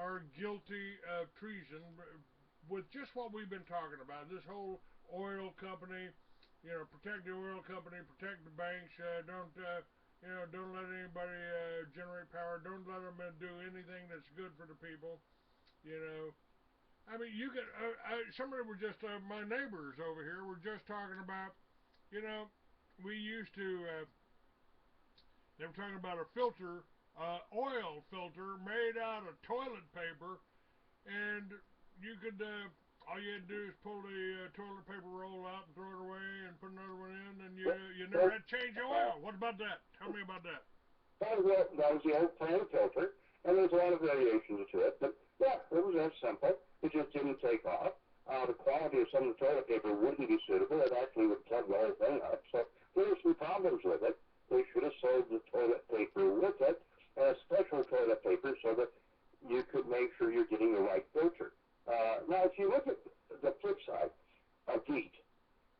are guilty of treason with just what we've been talking about. This whole oil company, protect the oil company, protect the banks, don't let anybody generate power, don't let them do anything that's good for the people, I mean, you could, somebody were just, my neighbors over here were just talking about, we used to, they were talking about a filter, oil filter made out of toilet paper, and you could, all you had to do is pull the toilet paper roll out and throw it away and put another one in, and you never had to change the oil. What about that? Tell me about that. That was the old plain filter, and there's a lot of variations to it, but yeah, it was that simple. It just didn't take off. The quality of some of the toilet paper wouldn't be suitable. It actually would plug the whole thing up. So there were some problems with it. They should have sold the toilet paper with it, and a special toilet paper so that you could make sure you're getting the right filter. Now, if you look at the flip side of GEET,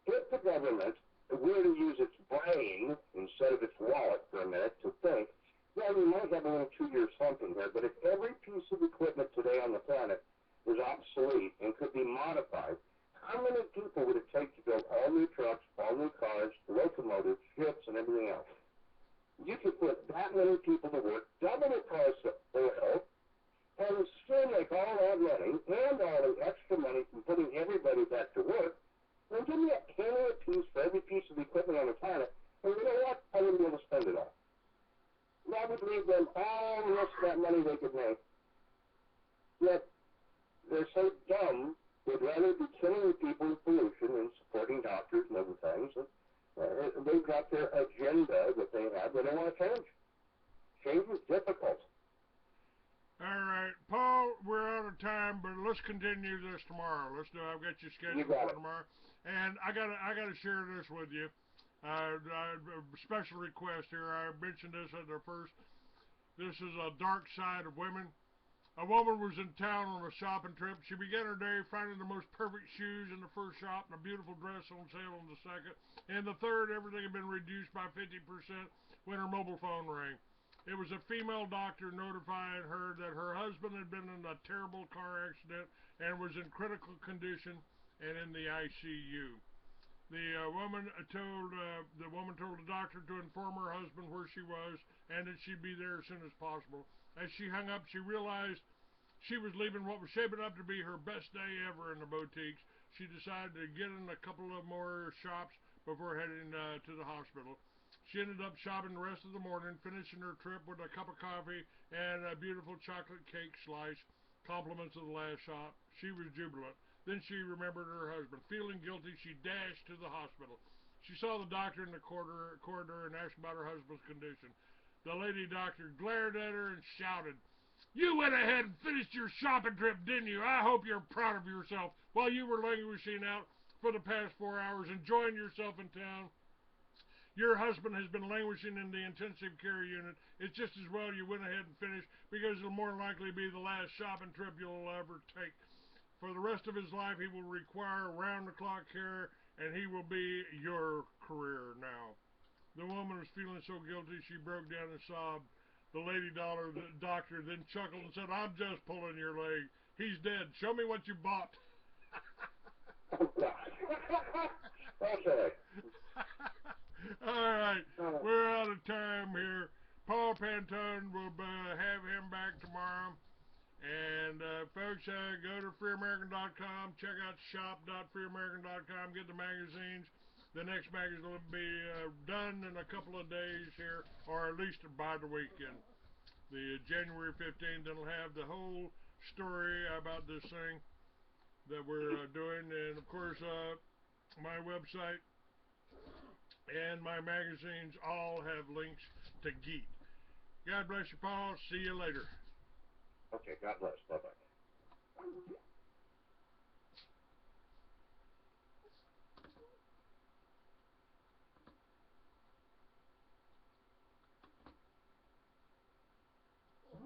if the government were to use its brain instead of its wallet for a minute to think, well, we might have a little 2-year slump in here, but if every piece of equipment today on the planet was obsolete and could be modified, how many people would it take to build all new trucks, all new cars, locomotives, ships, and everything else? You could put that many people to work, double the price of oil, and still make all that money and all the extra money from putting everybody back to work, and give me a penny a piece for every piece of equipment on the planet, and you know what? I wouldn't be able to spend it all. That would leave them all the rest of that money they could make. Yet, they're so dumb, they'd rather be killing people with pollution and supporting doctors and other things. And, they've got their agenda that they have that they want to change. Change is difficult. All right, Paul, we're out of time, but let's continue this tomorrow. Let's do. I've got you scheduled for tomorrow, and I gotta share this with you. Special request here. I mentioned this at the first. This is a dark side of women. A woman was in town on a shopping trip. She began her day finding the most perfect shoes in the first shop and a beautiful dress on sale in the second. In the third, everything had been reduced by 50% when her mobile phone rang. It was a female doctor notifying her that her husband had been in a terrible car accident and was in critical condition and in the ICU. The woman told the doctor to inform her husband where she was and that she'd be there as soon as possible. As she hung up, she realized she was leaving what was shaping up to be her best day ever in the boutiques. She decided to get in a couple of more shops before heading to the hospital. She ended up shopping the rest of the morning, finishing her trip with a cup of coffee and a beautiful chocolate cake slice, compliments of the last shop. She was jubilant. Then she remembered her husband. Feeling guilty, she dashed to the hospital. She saw the doctor in the corridor and asked about her husband's condition. The lady doctor glared at her and shouted, "You went ahead and finished your shopping trip, didn't you? I hope you're proud of yourself. While you were languishing out for the past 4 hours, enjoying yourself in town, your husband has been languishing in the intensive care unit. It's just as well you went ahead and finished, because it'll more likely be the last shopping trip you'll ever take. For the rest of his life, he will require round-the-clock care, and he will be your career now." The woman was feeling so guilty she broke down and sobbed. The lady doctor then chuckled and said, "I'm just pulling your leg. He's dead. Show me what you bought." Oh, God. Okay. All right, we're out of time here. Paul Pantone will have him back tomorrow. And folks, go to freeamerican.com, check out shop.freeamerican.com, get the magazines. The next magazine will be done in a couple of days here, or at least by the weekend. The January 15th, it'll have the whole story about this thing that we're doing. And of course, my website and my magazines all have links to Geet. God bless you, Paul. See you later. Okay, God bless. Bye-bye.